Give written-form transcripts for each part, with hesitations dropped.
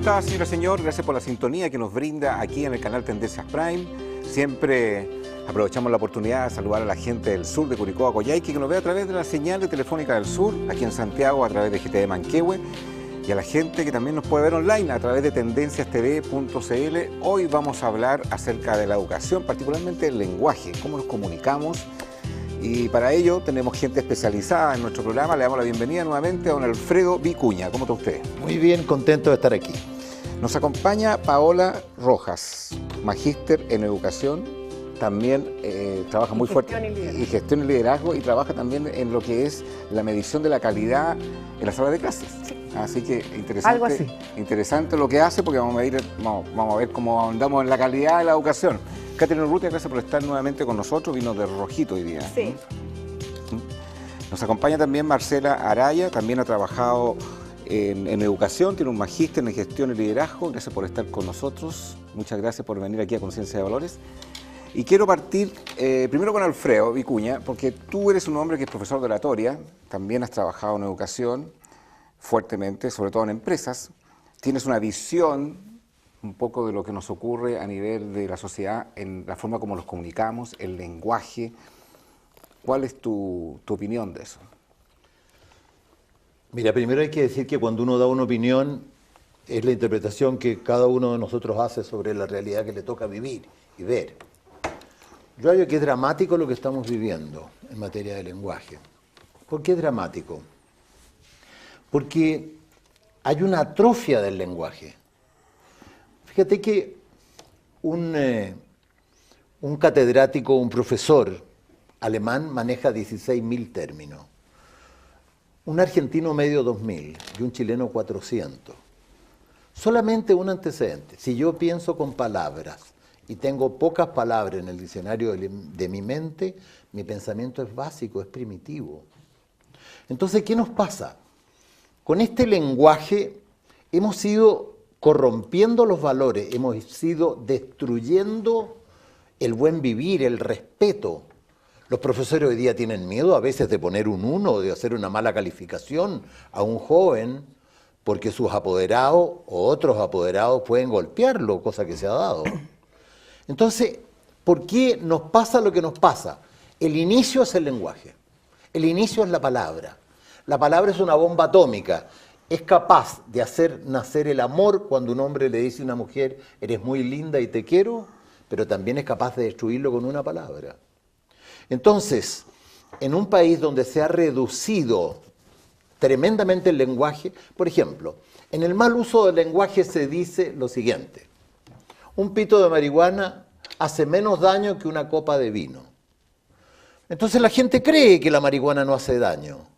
está, señora, señor? Gracias por la sintonía que nos brinda aquí en el canal Tendencias Prime. Siempre aprovechamos la oportunidad de saludar a la gente del sur de Curicó, Coyhaique, que nos ve a través de la señal de Telefónica del Sur, aquí en Santiago a través de GTV Manquehue, y a la gente que también nos puede ver online a través de tendenciastv.cl. Hoy vamos a hablar acerca de la educación, particularmente el lenguaje, cómo nos comunicamos. Y para ello tenemos gente especializada en nuestro programa. Le damos la bienvenida nuevamente a don Alfredo Vicuña. ¿Cómo está usted? Muy bien, contento de estar aquí. Nos acompaña Paola Rojas, magíster en educación, también trabaja muy fuerte en gestión y liderazgo, y trabaja también en lo que es la medición de la calidad en las salas de clases. Sí. Así que interesante, algo así. Interesante lo que hace, porque vamos a ver cómo andamos en la calidad de la educación. Catherine Urrutia, gracias por estar nuevamente con nosotros, vino de rojito hoy día. Sí. Nos acompaña también Marcela Araya, también ha trabajado en educación, tiene un magíster en gestión y liderazgo. Gracias por estar con nosotros, muchas gracias por venir aquí a Conciencia de Valores. Y quiero partir primero con Alfredo Vicuña, porque tú eres un hombre que es profesor de oratoria, también has trabajado en educación fuertemente, sobre todo en empresas, tienes una visión un poco de lo que nos ocurre a nivel de la sociedad, en la forma como nos comunicamos, el lenguaje. ¿Cuál es tu opinión de eso? Mira, primero hay que decir que cuando uno da una opinión es la interpretación que cada uno de nosotros hace sobre la realidad que le toca vivir y ver. Yo creo que es dramático lo que estamos viviendo en materia de lenguaje. ¿Por qué es dramático? Porque hay una atrofia del lenguaje. Fíjate que un catedrático, un profesor alemán maneja 16.000 términos, un argentino medio 2.000 y un chileno 400. Solamente un antecedente. Si yo pienso con palabras y tengo pocas palabras en el diccionario de mi mente, mi pensamiento es básico, es primitivo. Entonces, ¿qué nos pasa? Con este lenguaje hemos ido corrompiendo los valores, hemos ido destruyendo el buen vivir, el respeto. Los profesores hoy día tienen miedo a veces de poner un 1 o de hacer una mala calificación a un joven porque sus apoderados o otros apoderados pueden golpearlo, cosa que se ha dado. Entonces, ¿por qué nos pasa lo que nos pasa? El inicio es el lenguaje, el inicio es la palabra. La palabra es una bomba atómica. Es capaz de hacer nacer el amor cuando un hombre le dice a una mujer, eres muy linda y te quiero, pero también es capaz de destruirlo con una palabra. Entonces, en un país donde se ha reducido tremendamente el lenguaje, por ejemplo, en el mal uso del lenguaje se dice lo siguiente: un pito de marihuana hace menos daño que una copa de vino. Entonces la gente cree que la marihuana no hace daño.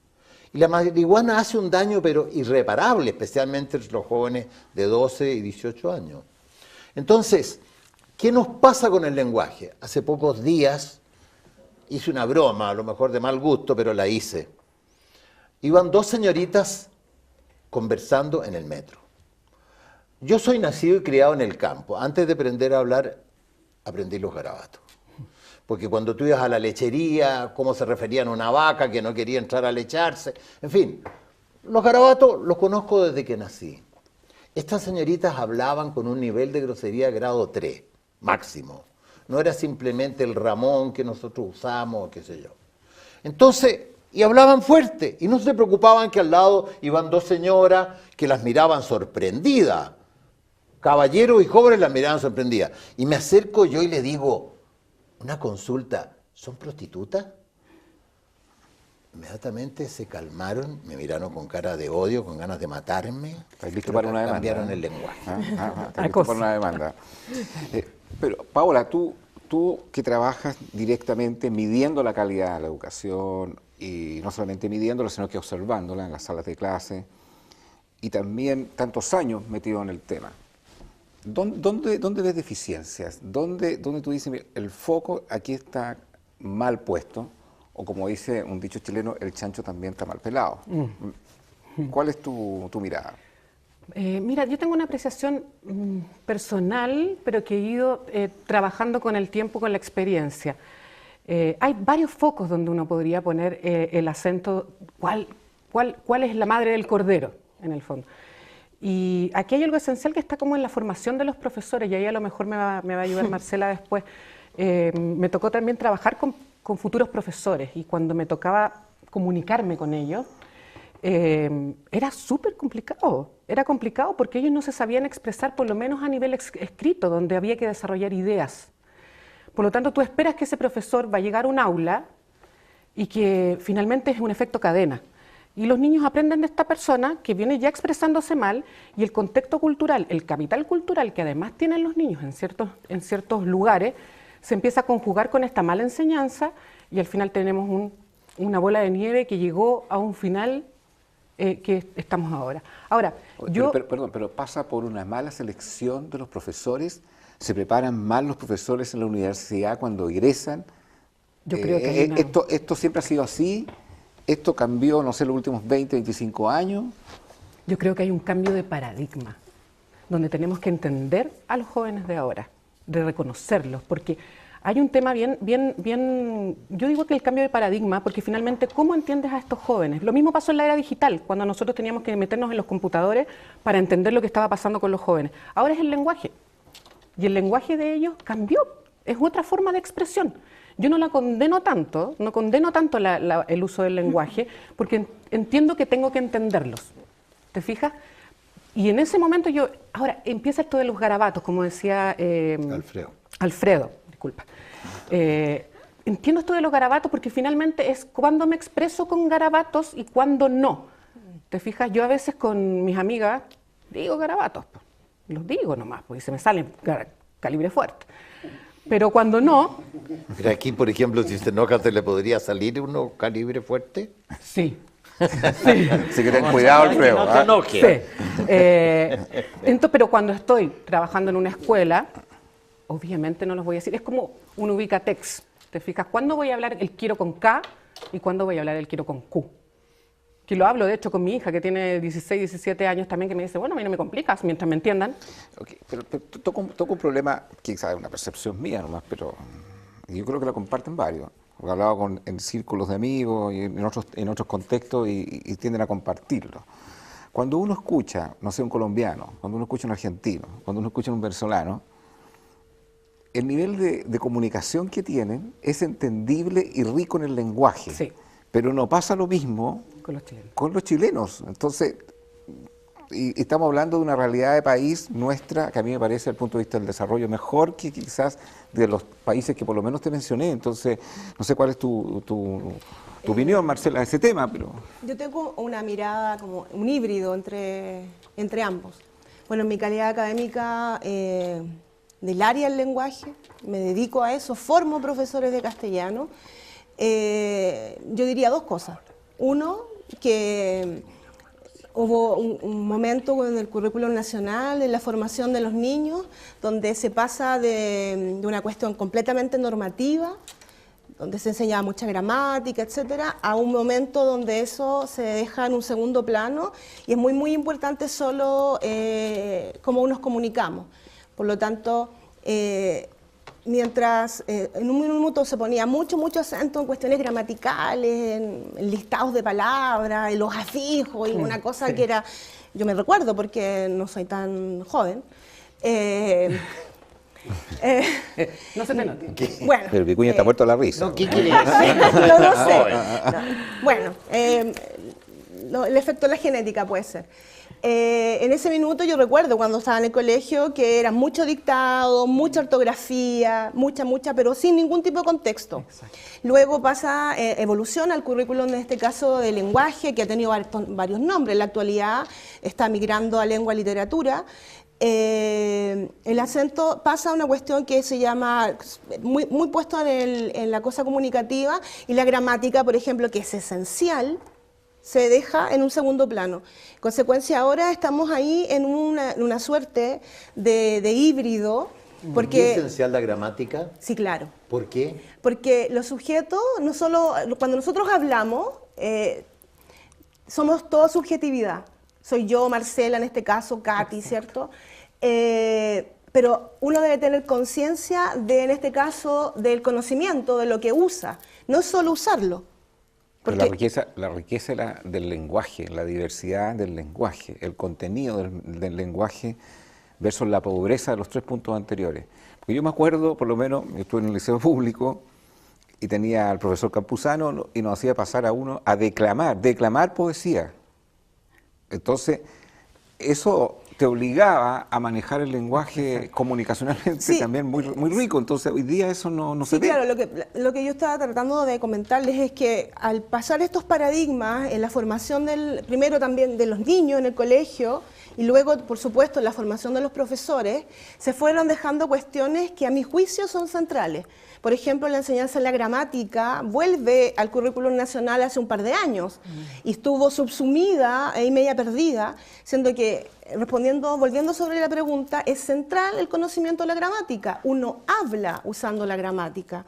Y la marihuana hace un daño pero irreparable, especialmente entre los jóvenes de 12 y 18 años. Entonces, ¿qué nos pasa con el lenguaje? Hace pocos días hice una broma, a lo mejor de mal gusto, pero la hice. Iban dos señoritas conversando en el metro. Yo soy nacido y criado en el campo. Antes de aprender a hablar, aprendí los garabatos. Porque cuando tú ibas a la lechería, cómo se referían a una vaca que no quería entrar a lecharse, en fin, los garabatos los conozco desde que nací. Estas señoritas hablaban con un nivel de grosería grado 3, máximo. No era simplemente el Ramón que nosotros usamos, qué sé yo. Entonces, y hablaban fuerte, y no se preocupaban que al lado iban dos señoras que las miraban sorprendidas. Caballeros y jóvenes las miraban sorprendidas. Y me acerco yo y le digo, una consulta, ¿son prostitutas? Inmediatamente se calmaron, me miraron con cara de odio, con ganas de matarme. ¿Estás listo para una demanda? Cambiaron el lenguaje. ¿Estás listo para una demanda? Pero, Paola, tú que trabajas directamente midiendo la calidad de la educación, y no solamente midiéndola, sino que observándola en las salas de clase, y también tantos años metido en el tema, ¿Dónde ves deficiencias? ¿Dónde tú dices, mira, el foco aquí está mal puesto? O como dice un dicho chileno, el chancho también está mal pelado. ¿Cuál es tu mirada? Mira, yo tengo una apreciación personal, pero que he ido trabajando con el tiempo, con la experiencia. Hay varios focos donde uno podría poner el acento, ¿cuál es la madre del cordero, en el fondo? Y aquí hay algo esencial que está como en la formación de los profesores, y ahí a lo mejor me va a ayudar Marcela después. Me tocó también trabajar con futuros profesores, y cuando me tocaba comunicarme con ellos, era súper complicado. Era complicado porque ellos no se sabían expresar, por lo menos a nivel escrito, donde había que desarrollar ideas. Por lo tanto, tú esperas que ese profesor va a llegar a un aula y que finalmente es un efecto cadena. Y los niños aprenden de esta persona que viene ya expresándose mal, y el contexto cultural, el capital cultural que además tienen los niños en ciertos lugares, se empieza a conjugar con esta mala enseñanza, y al final tenemos una bola de nieve que llegó a un final que estamos ahora. Ahora, pero pasa por una mala selección de los profesores, se preparan mal los profesores en la universidad cuando egresan. Yo creo que esto siempre ha sido así, esto cambió, no sé, los últimos 20, 25 años. Yo creo que hay un cambio de paradigma, donde tenemos que entender a los jóvenes de ahora, de reconocerlos, porque hay un tema yo digo que el cambio de paradigma, porque finalmente, ¿cómo entiendes a estos jóvenes? Lo mismo pasó en la era digital, cuando nosotros teníamos que meternos en los computadores para entender lo que estaba pasando con los jóvenes. Ahora es el lenguaje, y el lenguaje de ellos cambió, es otra forma de expresión. Yo no condeno tanto el uso del lenguaje, porque entiendo que tengo que entenderlos. ¿Te fijas? Y en ese momento ahora empieza esto de los garabatos, como decía Alfredo, disculpa. Entiendo esto de los garabatos porque finalmente es cuando me expreso con garabatos y cuando no. ¿Te fijas? Yo a veces con mis amigas digo garabatos, los digo nomás, porque se me salen calibre fuerte. Pero cuando no... Pero aquí, por ejemplo, si se enoja, ¿se le podría salir uno calibre fuerte? Sí. Sí. Así que ten cuidado, Alfredo. No te enojes. Sí. Pero cuando estoy trabajando en una escuela, obviamente no los voy a decir. Es como un ubicatex. ¿Te fijas? ¿Cuándo voy a hablar el quiero con K y cuándo voy a hablar el quiero con Q? Que lo hablo, de hecho, con mi hija, que tiene 16, 17 años también, que me dice, bueno, a mí no me complicas, mientras me entiendan. Okay, pero toco un problema, quizás es una percepción mía nomás, pero yo creo que lo comparten varios. Porque he hablado en círculos de amigos y en otros contextos y tienden a compartirlo. Cuando uno escucha, no sé, un colombiano, cuando uno escucha un argentino, cuando uno escucha un venezolano, el nivel de comunicación que tienen es entendible y rico en el lenguaje. Sí. Pero no pasa lo mismo con los chilenos. Entonces, y estamos hablando de una realidad de país nuestra que a mí me parece, desde el punto de vista del desarrollo, mejor que quizás de los países que por lo menos te mencioné. Entonces, no sé cuál es tu opinión, Marcela, de ese tema. Pero yo tengo una mirada como un híbrido entre ambos. Bueno, en mi calidad académica del área del lenguaje, me dedico a eso, formo profesores de castellano. Yo diría dos cosas. Uno, que hubo un momento en el currículum nacional, en la formación de los niños, donde se pasa de una cuestión completamente normativa, donde se enseñaba mucha gramática, etcétera, a un momento donde eso se deja en un segundo plano y es muy, muy importante solo cómo nos comunicamos. Por lo tanto, mientras en un minuto se ponía mucho acento en cuestiones gramaticales, en listados de palabras, en los afijos, y una cosa que era, yo me recuerdo porque no soy tan joven, no se te nota. Bueno, el Vicuña está muerto a la risa. No, ¿qué quiere decir? no sé. Bueno, el efecto de la genética puede ser. En ese minuto yo recuerdo cuando estaba en el colegio que era mucho dictado, mucha ortografía, mucha, pero sin ningún tipo de contexto. Exacto. Luego pasa, evoluciona el currículum, en este caso de lenguaje, que ha tenido varios nombres. En la actualidad está migrando a lengua y literatura. El acento pasa a una cuestión que se llama, muy puesto en la cosa comunicativa, y la gramática, por ejemplo, que es esencial, se deja en un segundo plano. En consecuencia, ahora estamos ahí en una suerte de híbrido. Porque, ¿Es esencial la gramática? Sí, claro. ¿Por qué? Porque los sujetos, no solo, cuando nosotros hablamos, somos todo subjetividad. Soy yo, Marcela, en este caso, Katy, exacto, ¿cierto? Pero uno debe tener conciencia en este caso, del conocimiento, de lo que usa. No es solo usarlo, Pero Porque la riqueza del lenguaje, la diversidad del lenguaje, el contenido del lenguaje versus la pobreza de los 3 puntos anteriores. Porque yo me acuerdo, por lo menos, yo estuve en el liceo público y tenía al profesor Campuzano y nos hacía pasar a uno a declamar poesía. Entonces, eso te obligaba a manejar el lenguaje comunicacionalmente Sí. también muy rico. Entonces, hoy día eso no se Sí, ve. claro, lo que yo estaba tratando de comentarles es que al pasar estos paradigmas en la formación primero también de los niños en el colegio y luego, por supuesto, en la formación de los profesores, se fueron dejando cuestiones que a mi juicio son centrales. Por ejemplo, la enseñanza en la gramática vuelve al currículum nacional hace un par de años y estuvo subsumida y media perdida, siendo que, volviendo sobre la pregunta, es central el conocimiento de la gramática. Uno habla usando la gramática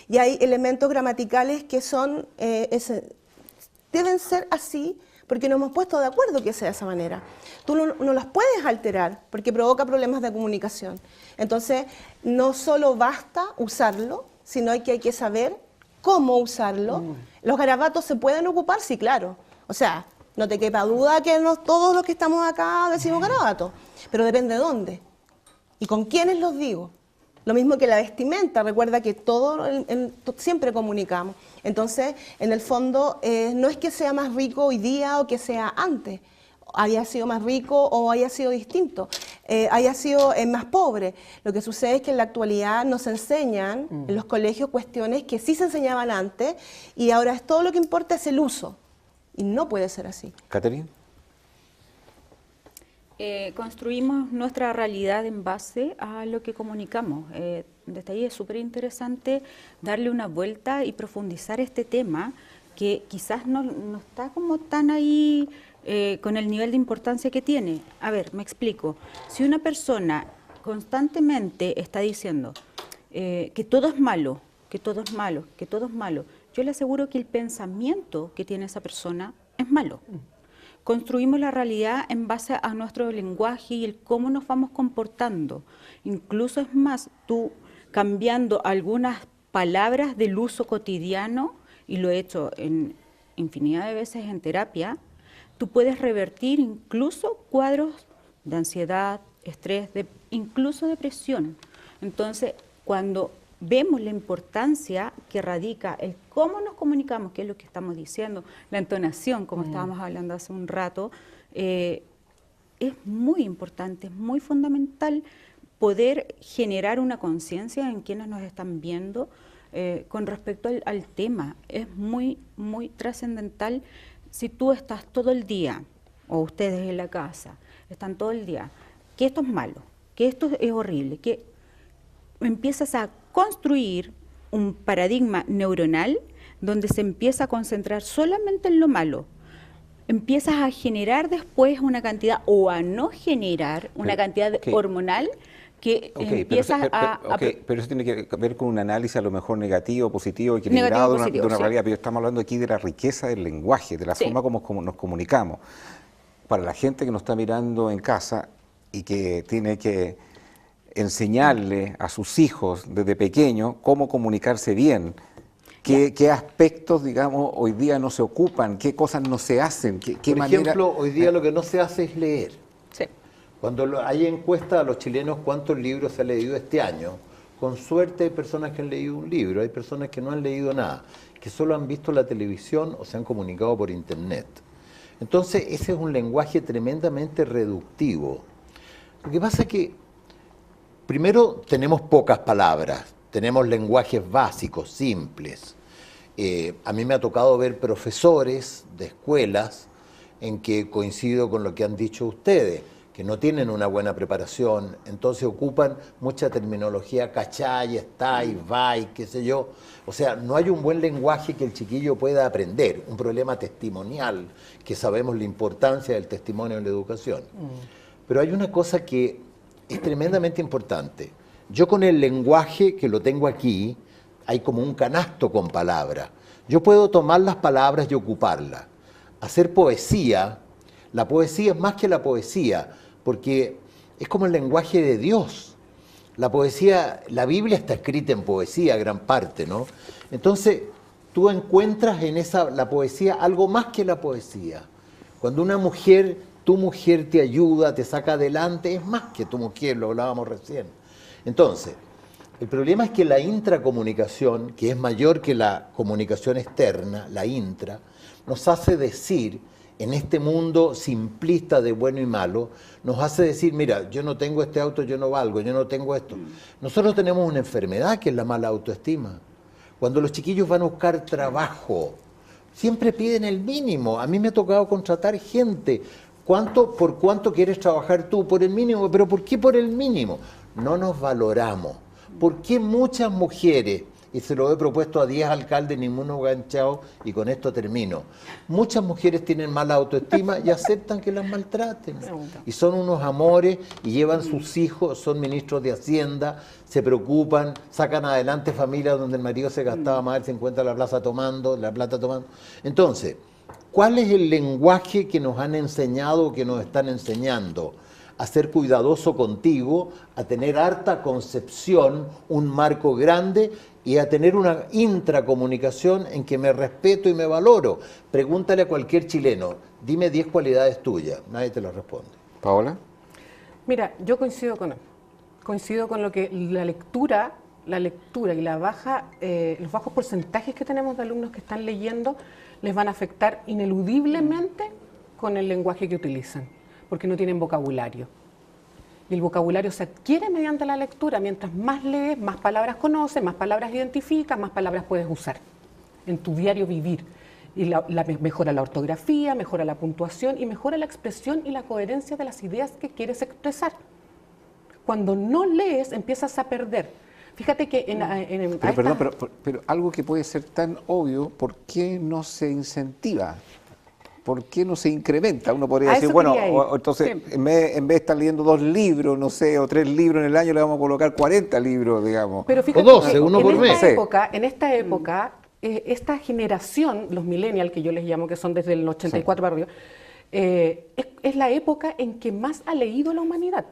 y hay elementos gramaticales que son, deben ser así porque nos hemos puesto de acuerdo que sea de esa manera. Tú no las puedes alterar porque provoca problemas de comunicación. Entonces, no solo basta usarlo, sino que hay que saber cómo usarlo. Los garabatos se pueden ocupar, sí, claro. O sea, no te quepa duda que todos los que estamos acá decimos garabatos, pero depende de dónde y con quiénes los digo. Lo mismo que la vestimenta, recuerda que siempre comunicamos. Entonces, en el fondo, no es que sea más rico hoy día o que sea antes, haya sido más rico o haya sido distinto, haya sido más pobre. Lo que sucede es que en la actualidad nos enseñan en los colegios cuestiones que sí se enseñaban antes y ahora todo lo que importa es el uso. Y no puede ser así. Catherine. Construimos nuestra realidad en base a lo que comunicamos. Desde ahí es súper interesante darle una vuelta y profundizar este tema que quizás no está como tan ahí con el nivel de importancia que tiene. A ver, me explico. Si una persona constantemente está diciendo que todo es malo, que todo es malo, que todo es malo, yo le aseguro que el pensamiento que tiene esa persona es malo. Construimos la realidad en base a nuestro lenguaje y el cómo nos vamos comportando. Incluso es más, tú cambiando algunas palabras del uso cotidiano, y lo he hecho en infinidad de veces en terapia, tú puedes revertir incluso cuadros de ansiedad, estrés, incluso depresión. Entonces, cuando vemos la importancia que radica el cómo nos comunicamos, que es lo que estamos diciendo, la entonación, como estábamos hablando hace un rato, es muy importante, es muy fundamental poder generar una conciencia en quienes nos están viendo con respecto al tema. Es muy, muy trascendental. Si tú estás todo el día, o ustedes en la casa, están todo el día, que esto es malo, que esto es horrible, que empiezas a construir un paradigma neuronal donde se empieza a concentrar solamente en lo malo. Empiezas a generar después una cantidad, o a no generar una cantidad hormonal que empiezas pero eso tiene que ver con un análisis a lo mejor negativo, positivo, equilibrado de una realidad, pero estamos hablando aquí de la riqueza del lenguaje, de la forma como nos comunicamos. Para la gente que nos está mirando en casa y que tiene que enseñarle a sus hijos desde pequeños cómo comunicarse bien, qué aspectos, digamos, hoy día no se ocupan, qué cosas no se hacen, qué Por ejemplo, hoy día lo que no se hace es leer. Sí. Cuando hay encuesta a los chilenos cuántos libros se ha leído este año, con suerte hay personas que han leído un libro, hay personas que no han leído nada, que solo han visto la televisión o se han comunicado por internet. Entonces, ese es un lenguaje tremendamente reductivo. Lo que pasa es que, primero, tenemos pocas palabras, tenemos lenguajes básicos, simples. A mí me ha tocado ver profesores de escuelas en que coincido con lo que han dicho ustedes, que no tienen una buena preparación, entonces ocupan mucha terminología, cachai, estáis, vais, qué sé yo. O sea, no hay un buen lenguaje que el chiquillo pueda aprender, un problema testimonial, que sabemos la importancia del testimonio en la educación. Pero hay una cosa que es tremendamente importante. Yo con el lenguaje que lo tengo aquí, hay como un canasto con palabras. Yo puedo tomar las palabras y ocuparlas. Hacer poesía, la poesía es más que la poesía, porque es como el lenguaje de Dios. La poesía, la Biblia está escrita en poesía, gran parte, ¿no? Entonces, tú encuentras en la poesía algo más que la poesía. Cuando una mujer, tu mujer te ayuda, te saca adelante, es más que tu mujer, lo hablábamos recién. Entonces, el problema es que la intracomunicación, que es mayor que la comunicación externa, la intra, nos hace decir, en este mundo simplista de bueno y malo, nos hace decir, mira, yo no tengo este auto, yo no valgo, yo no tengo esto. Nosotros tenemos una enfermedad que es la mala autoestima. Cuando los chiquillos van a buscar trabajo, siempre piden el mínimo. A mí me ha tocado contratar gente. ¿Por cuánto quieres trabajar tú? Por el mínimo. ¿Pero por qué por el mínimo? No nos valoramos. ¿Por qué muchas mujeres, y se lo he propuesto a 10 alcaldes, ninguno ganchado, y con esto termino, muchas mujeres tienen mala autoestima y aceptan que las maltraten? Y son unos amores y llevan sus hijos, son ministros de Hacienda, se preocupan, sacan adelante familias donde el marido se gastaba más del 50 la plata tomando. Entonces, ¿cuál es el lenguaje que nos han enseñado, que nos están enseñando? A ser cuidadoso contigo, a tener harta concepción, un marco grande y a tener una intracomunicación en que me respeto y me valoro. Pregúntale a cualquier chileno, dime 10 cualidades tuyas, nadie te lo responde. Paola. Mira, yo coincido con él. Coincido con lo que la lectura y los bajos porcentajes que tenemos de alumnos que están leyendo les van a afectar ineludiblemente con el lenguaje que utilizan, porque no tienen vocabulario. Y el vocabulario se adquiere mediante la lectura. Mientras más lees, más palabras conoces, más palabras identificas, más palabras puedes usar en tu diario vivir. Y mejora la ortografía, mejora la puntuación y mejora la expresión y la coherencia de las ideas que quieres expresar. Cuando no lees, empiezas a perder. Fíjate que pero algo que puede ser tan obvio, ¿por qué no se incentiva? ¿Por qué no se incrementa? Uno podría decir, bueno, entonces sí, en vez de estar leyendo 2 libros, no sé, o 3 libros en el año, le vamos a colocar 40 libros, digamos. Pero fíjate, o 12, uno por mes. En esta época, esta generación, los millennials, que yo les llamo, que son desde el 84 para arriba, es la época en que más ha leído la humanidad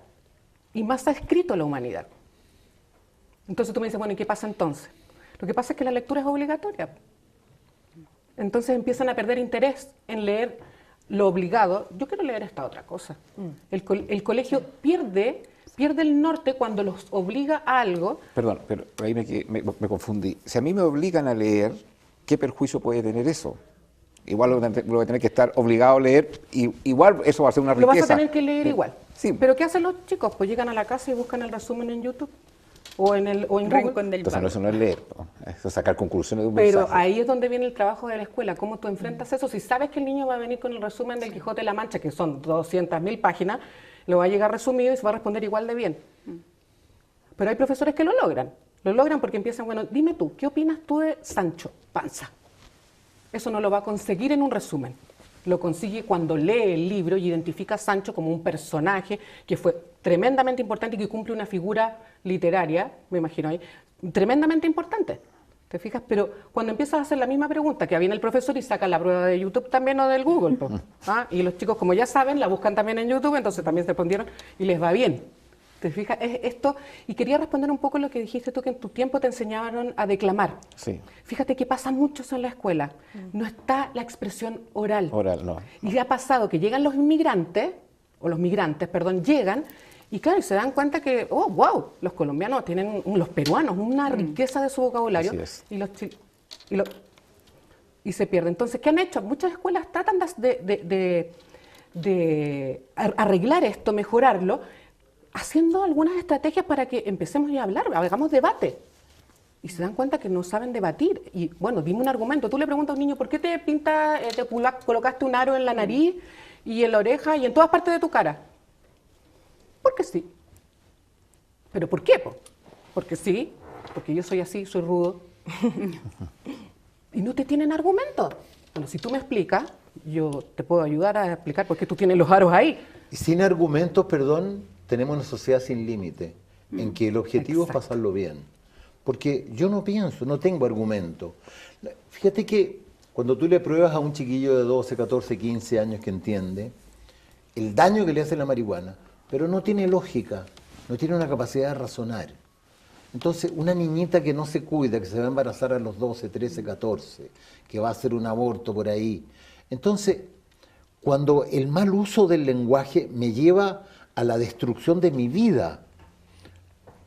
y más ha escrito la humanidad. Entonces tú me dices, bueno, ¿y qué pasa entonces? Lo que pasa es que la lectura es obligatoria. Entonces empiezan a perder interés en leer lo obligado. Yo quiero leer esta otra cosa. El colegio pierde el norte cuando los obliga a algo. Perdón, pero ahí me confundí. Si a mí me obligan a leer, ¿qué perjuicio puede tener eso? Igual voy a tener que estar obligado a leer, y igual eso va a ser una riqueza. Lo vas a tener que leer igual. Sí. Pero ¿qué hacen los chicos? Pues llegan a la casa y buscan el resumen en YouTube. O en Google. Entonces eso no es leer, ¿no? Eso es sacar conclusiones de un Pero mensaje. ahí es donde viene el trabajo de la escuela, cómo tú enfrentas eso. Si sabes que el niño va a venir con el resumen del Quijote de la Mancha, que son 200.000 páginas, lo va a llegar resumido y se va a responder igual de bien. Pero hay profesores que lo logran porque empiezan, bueno, dime tú, ¿qué opinas tú de Sancho Panza? Eso no lo va a conseguir en un resumen. Lo consigue cuando lee el libro y identifica a Sancho como un personaje que fue tremendamente importante y que cumple una figura literaria, me imagino ahí, tremendamente importante. ¿Te fijas? Pero cuando empiezas a hacer la misma pregunta, que viene el profesor y saca la prueba de YouTube también o del Google, y los chicos, como ya saben, la buscan también en YouTube, entonces también se respondieron y les va bien. ¿Te fijas? Es esto, y quería responder un poco lo que dijiste tú, que en tu tiempo te enseñaron a declamar. Sí. Fíjate que pasa mucho eso en la escuela. No está la expresión oral. Oral, no. Y ha pasado que llegan los migrantes, llegan, y claro, y se dan cuenta que, oh, wow, los colombianos tienen, los peruanos, una riqueza de su vocabulario. Así es. Y se pierde. Entonces, ¿qué han hecho? Muchas escuelas tratan de arreglar esto, mejorarlo, haciendo algunas estrategias para que empecemos a hablar, hagamos debate. Y se dan cuenta que no saben debatir. Y bueno, dime un argumento. Tú le preguntas a un niño, ¿por qué te colocaste un aro en la nariz y en la oreja y en todas partes de tu cara? Porque sí. ¿Pero por qué? Porque sí, porque yo soy así, soy rudo. Y no te tienen argumentos. Bueno, si tú me explicas, yo te puedo ayudar a explicar por qué tú tienes los aros ahí. Y sin argumentos, tenemos una sociedad sin límite, en que el objetivo es pasarlo bien. Porque yo no pienso, no tengo argumento. Fíjate que cuando tú le pruebas a un chiquillo de 12, 14, 15 años que entiende el daño que le hace la marihuana, pero no tiene lógica, no tiene una capacidad de razonar. Entonces, una niñita que no se cuida, que se va a embarazar a los 12, 13, 14, que va a hacer un aborto por ahí. Entonces, cuando el mal uso del lenguaje me lleva a la destrucción de mi vida.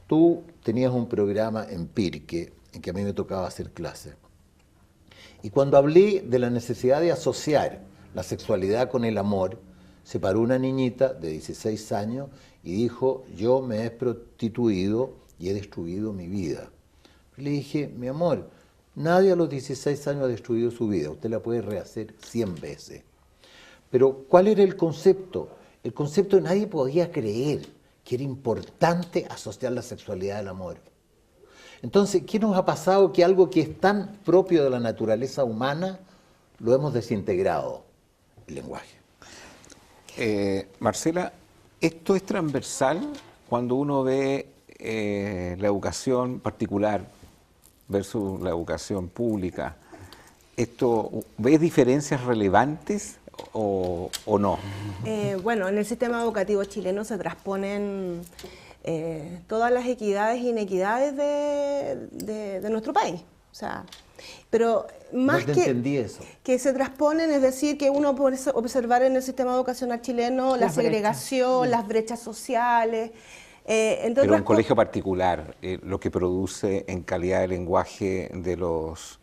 Tú tenías un programa en Pirque, en que a mí me tocaba hacer clases. Y cuando hablé de la necesidad de asociar la sexualidad con el amor, se paró una niñita de 16 años y dijo, yo me he prostituido y he destruido mi vida. Le dije, mi amor, nadie a los 16 años ha destruido su vida, usted la puede rehacer 100 veces. Pero, ¿cuál era el concepto? El concepto de nadie podía creer que era importante asociar la sexualidad al amor. Entonces, ¿qué nos ha pasado? Que algo que es tan propio de la naturaleza humana, lo hemos desintegrado, el lenguaje. Marcela, ¿esto es transversal cuando uno ve la educación particular versus la educación pública? ¿Ves diferencias relevantes o no? Bueno, en el sistema educativo chileno se transponen todas las equidades e inequidades de nuestro país. O sea, pero más no entendí eso. Que se transponen, es decir, que uno puede observar en el sistema educacional chileno la segregación, las brechas sociales. Pero un colegio particular, lo que produce en calidad de lenguaje de los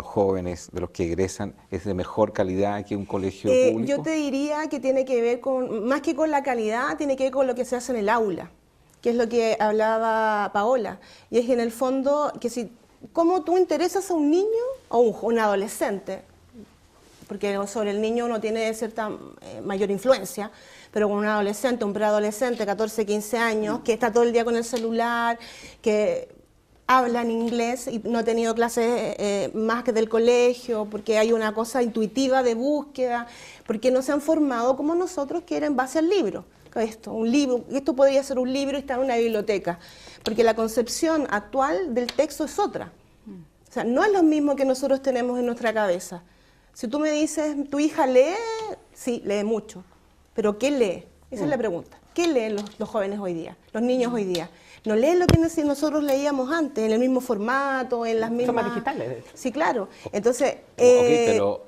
jóvenes, de los que egresan, es de mejor calidad que un colegio público? Yo te diría que tiene que ver con, más que con la calidad, tiene que ver con lo que se hace en el aula, que es lo que hablaba Paola. Y es que en el fondo, que si, ¿cómo tú interesas a un niño o un adolescente? Porque sobre el niño uno tiene cierta mayor influencia, pero con un adolescente, un preadolescente, 14, 15 años, que está todo el día con el celular, que habla en inglés y no ha tenido clases más que del colegio, porque hay una cosa intuitiva de búsqueda, porque no se han formado como nosotros, que era en base al libro. Esto podría ser un libro y estar en una biblioteca, porque la concepción actual del texto es otra. O sea, no es lo mismo que nosotros tenemos en nuestra cabeza. Si tú me dices, ¿tu hija lee? Sí, lee mucho. ¿Pero qué lee? Esa es la pregunta. ¿Qué leen los jóvenes hoy día, los niños hoy día? No leen lo que nosotros leíamos antes, en el mismo formato, en las mismas... Son más digitales, de hecho. Sí, claro. Entonces... pero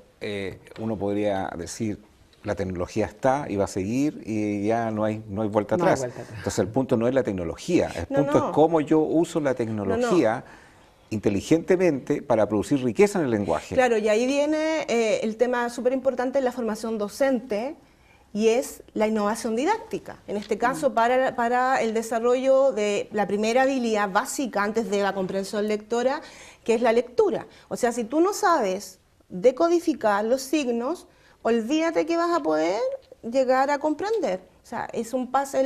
uno podría decir, la tecnología está y va a seguir y ya no hay vuelta atrás. Entonces el punto no es la tecnología, el punto es cómo yo uso la tecnología inteligentemente para producir riqueza en el lenguaje. Claro, y ahí viene el tema súper importante de la formación docente, y es la innovación didáctica. En este caso, para el desarrollo de la primera habilidad básica antes de la comprensión lectora, que es la lectura. O sea, si tú no sabes decodificar los signos, olvídate que vas a poder llegar a comprender. O sea, es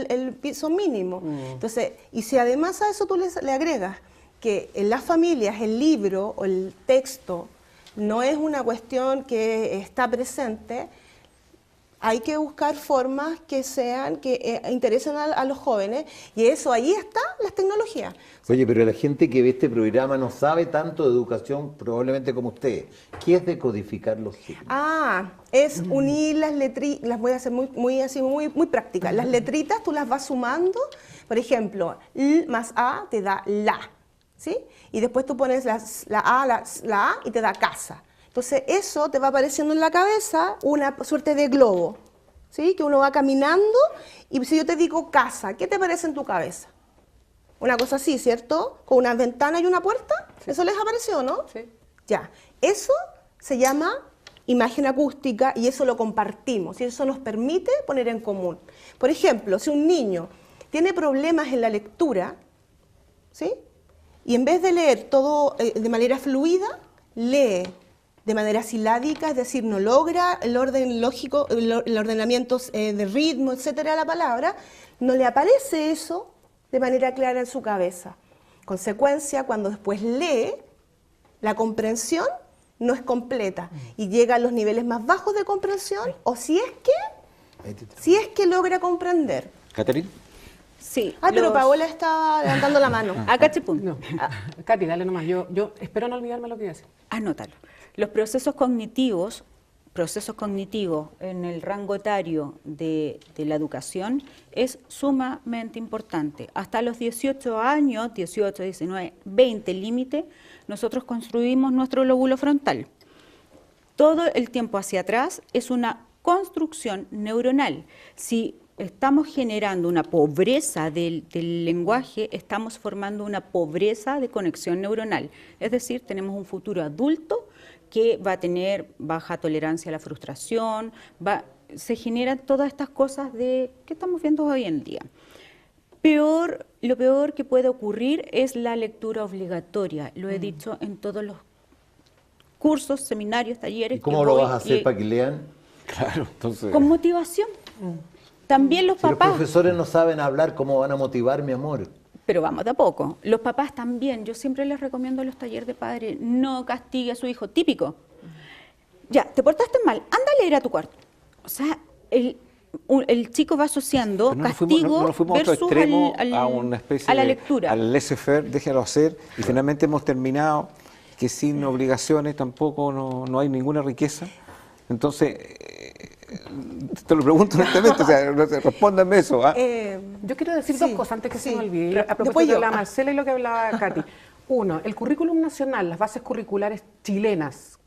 el piso mínimo. Entonces, y si además a eso tú le agregas que en las familias el libro o el texto no es una cuestión que está presente, hay que buscar formas que interesen a los jóvenes, y eso, ahí está las tecnologías. Oye, pero la gente que ve este programa no sabe tanto de educación probablemente como usted. ¿Qué es decodificar los signos? Es unir las letritas, las voy a hacer muy prácticas. Las letritas tú las vas sumando, por ejemplo, L más A te da la, ¿sí? Y después tú pones la A y te da casa. Entonces eso te va apareciendo en la cabeza una suerte de globo, ¿sí? Que uno va caminando, y si yo te digo casa, ¿qué te parece en tu cabeza? Una cosa así, ¿cierto? Con una ventana y una puerta. Sí. ¿Eso les apareció, no? Sí. Ya. Eso se llama imagen acústica, y eso lo compartimos, y eso nos permite poner en común. Por ejemplo, si un niño tiene problemas en la lectura, ¿sí? Y en vez de leer todo de manera fluida, lee de manera silábica, es decir, no logra el orden lógico, el ordenamiento de ritmo, etcétera, la palabra, no le aparece eso de manera clara en su cabeza. Consecuencia, cuando después lee, la comprensión no es completa y llega a los niveles más bajos de comprensión, o si es que logra comprender. ¿Catherine? Sí. Pero Paola está levantando la mano. Acá chipún. No. Katy, dale nomás. Yo espero no olvidarme lo que iba a decir. Anótalo. Los procesos cognitivos procesos cognitivos en el rango etario de la educación es sumamente importante. Hasta los 18 años, 18, 19, 20 límite, nosotros construimos nuestro lóbulo frontal. Todo el tiempo hacia atrás es una construcción neuronal. Si estamos generando una pobreza del lenguaje, estamos formando una pobreza de conexión neuronal. Es decir, tenemos un futuro adulto que va a tener baja tolerancia a la frustración, se generan todas estas cosas que estamos viendo hoy en día. Lo peor que puede ocurrir es la lectura obligatoria. Lo he dicho en todos los cursos, seminarios, talleres. ¿Y cómo lo vas a hacer para que lean? Claro, entonces... Con motivación. También los Si papás... los profesores no saben hablar, ¿cómo van a motivar, mi amor? Pero vamos de a poco. Los papás también. Yo siempre les recomiendo a los talleres de padres, no castigue a su hijo. Típico. Ya, te portaste mal, anda a leer a tu cuarto. O sea, el chico va asociando Pero castigo no nos fuimos a otro versus extremo, a una especie a la lectura. al laissez-faire, déjalo hacer, y finalmente hemos terminado que sin obligaciones tampoco no hay ninguna riqueza. Entonces, te lo pregunto honestamente, o sea, respóndame eso. ¿Ah? Yo quiero decir Sí, dos cosas antes que sí. se me olvide. A propósito Después de yo. la Marcela y lo que hablaba Katy. Uno, el currículum nacional, las bases curriculares chilenas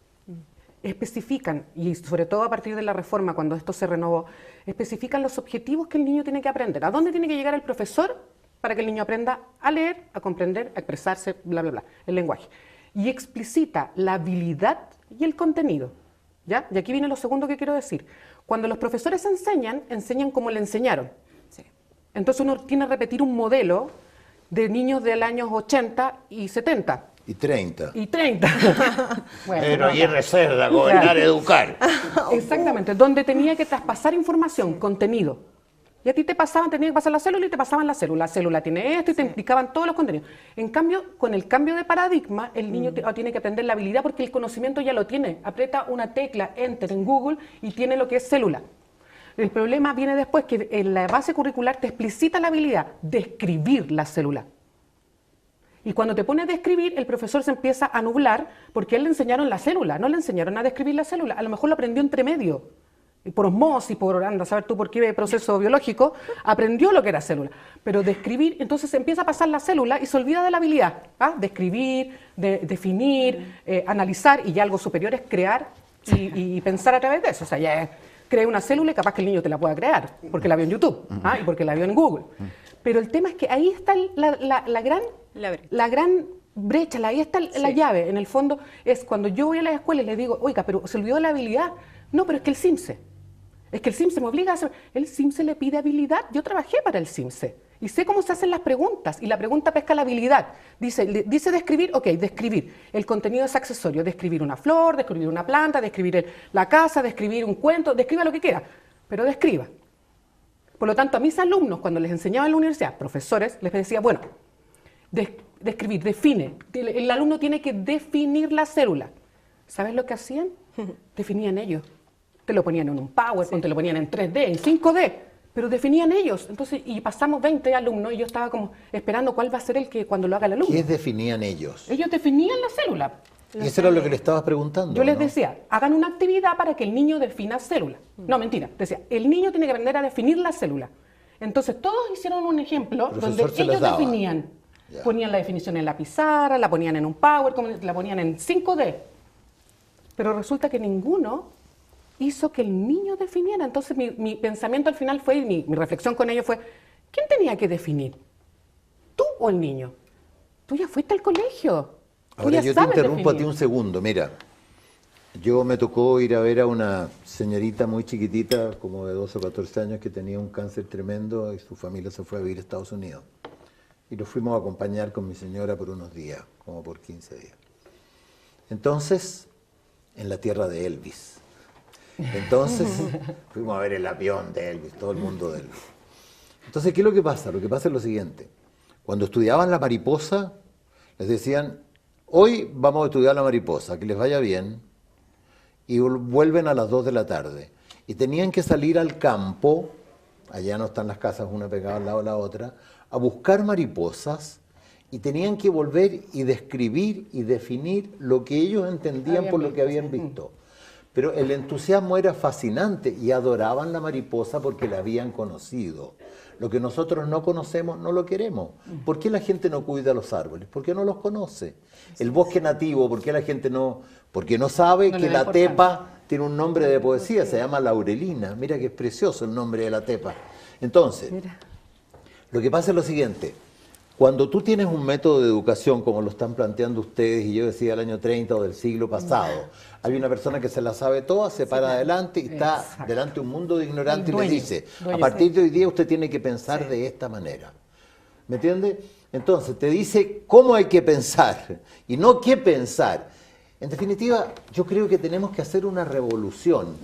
especifican, y sobre todo a partir de la reforma, cuando esto se renovó, especifican los objetivos que el niño tiene que aprender. ¿A dónde tiene que llegar el profesor para que el niño aprenda a leer, a comprender, a expresarse, bla, bla, bla, el lenguaje? Y explicita la habilidad y el contenido. ¿Ya? Y aquí viene lo segundo que quiero decir. Cuando los profesores enseñan como le enseñaron. Sí. Entonces uno tiene que repetir un modelo de niños del años 80 y 70 Y 30. y 30. Bueno, Pero no, y reserva, gobernar, educar. exactamente, donde tenía que traspasar información, contenido. Y a ti te pasaban, tenías que pasar la célula y te pasaban la célula. La célula tiene esto y te indicaban todos los contenidos. En cambio, con el cambio de paradigma, el niño tiene que aprender la habilidad porque el conocimiento ya lo tiene. Aprieta una tecla, enter en Google y tiene lo que es célula. El problema viene después, que en la base curricular te explicita la habilidad de escribir la célula. Y cuando te pones a describir, el profesor se empieza a nublar porque a él le enseñaron la célula, no le enseñaron a describir la célula. A lo mejor lo aprendió entre medio. Y por osmosis, por anda a saber tú por qué proceso biológico, aprendió lo que era célula. Pero describir, entonces se empieza a pasar la célula y se olvida de la habilidad. ¿Ah? Describir, definir, analizar, y ya algo superior es crear y pensar a través de eso. O sea, ya crea una célula y capaz que el niño te la pueda crear, porque la vio en YouTube y porque la vio en Google. Pero el tema es que ahí está la gran brecha, ahí está la llave. En el fondo es cuando yo voy a la escuela y les digo, oiga, pero se olvidó la habilidad. No, pero es que el CIMSE. Es que el CIMSE me obliga a hacer... El CIMSE le pide habilidad. Yo trabajé para el CIMSE y sé cómo se hacen las preguntas. Y la pregunta pesca la habilidad. Dice describir, ok, describir. El contenido es accesorio. Describir una flor, describir una planta, describir la casa, describir un cuento, describa lo que quiera. Pero describa. Por lo tanto, a mis alumnos, cuando les enseñaba en la universidad, profesores, les decía, bueno, describir, define. El alumno tiene que definir la célula. ¿Sabes lo que hacían? Definían ellos. Te lo ponían en un PowerPoint, te lo ponían en 3D, en 5D, pero definían ellos. Entonces, y pasamos 20 alumnos y yo estaba como esperando cuál va a ser el que cuando lo haga el alumno. ¿Qué definían ellos? Ellos definían la célula. Y eso era lo que le estabas preguntando. Yo les ¿no? decía, hagan una actividad para que el niño defina célula. No, mentira. Decía, el niño tiene que aprender a definir la célula. Entonces, todos hicieron un ejemplo El donde profesor se les ellos daba. definían. Ya. Ponían la definición en la pizarra, la ponían en un PowerPoint, la ponían en 5D. Pero resulta que ninguno hizo que el niño definiera. Entonces mi pensamiento al final fue, mi reflexión con ellos fue, ¿quién tenía que definir? ¿Tú o el niño? Tú ya fuiste al colegio. Tú Ahora ya yo te sabes interrumpo a ti definir. un segundo. Mira, yo me tocó ir a ver a una señorita muy chiquitita, como de 12 o 14 años, que tenía un cáncer tremendo y su familia se fue a vivir a Estados Unidos. Y lo fuimos a acompañar con mi señora por unos días, como por 15 días. Entonces, en la tierra de Elvis. Entonces, fuimos a ver el avión de Elvis, todo el mundo de Elvis. Entonces, ¿qué es lo que pasa? Lo que pasa es lo siguiente. Cuando estudiaban la mariposa, les decían, hoy vamos a estudiar la mariposa, que les vaya bien, y vuelven a las 2 de la tarde. Y tenían que salir al campo, allá no están las casas una pegada al lado de la otra, a buscar mariposas, y tenían que volver y describir y definir lo que ellos entendían por lo que habían visto. Pero el entusiasmo era fascinante y adoraban la mariposa porque la habían conocido. Lo que nosotros no conocemos, no lo queremos. ¿Por qué la gente no cuida los árboles? Porque no los conoce. El bosque nativo, ¿por qué la gente no...? Porque no sabe que la tepa tiene un nombre de poesía, se llama laurelina. Mira que es precioso el nombre de la tepa. Entonces, lo que pasa es lo siguiente. Cuando tú tienes un método de educación como lo están planteando ustedes, y yo decía el año 30 o del siglo pasado, hay una persona que se la sabe toda, se para adelante y está delante de un mundo de ignorantes y le dice, a partir de hoy día usted tiene que pensar de esta manera. ¿Me entiende? Entonces te dice cómo hay que pensar y no qué pensar. En definitiva, yo creo que tenemos que hacer una revolución,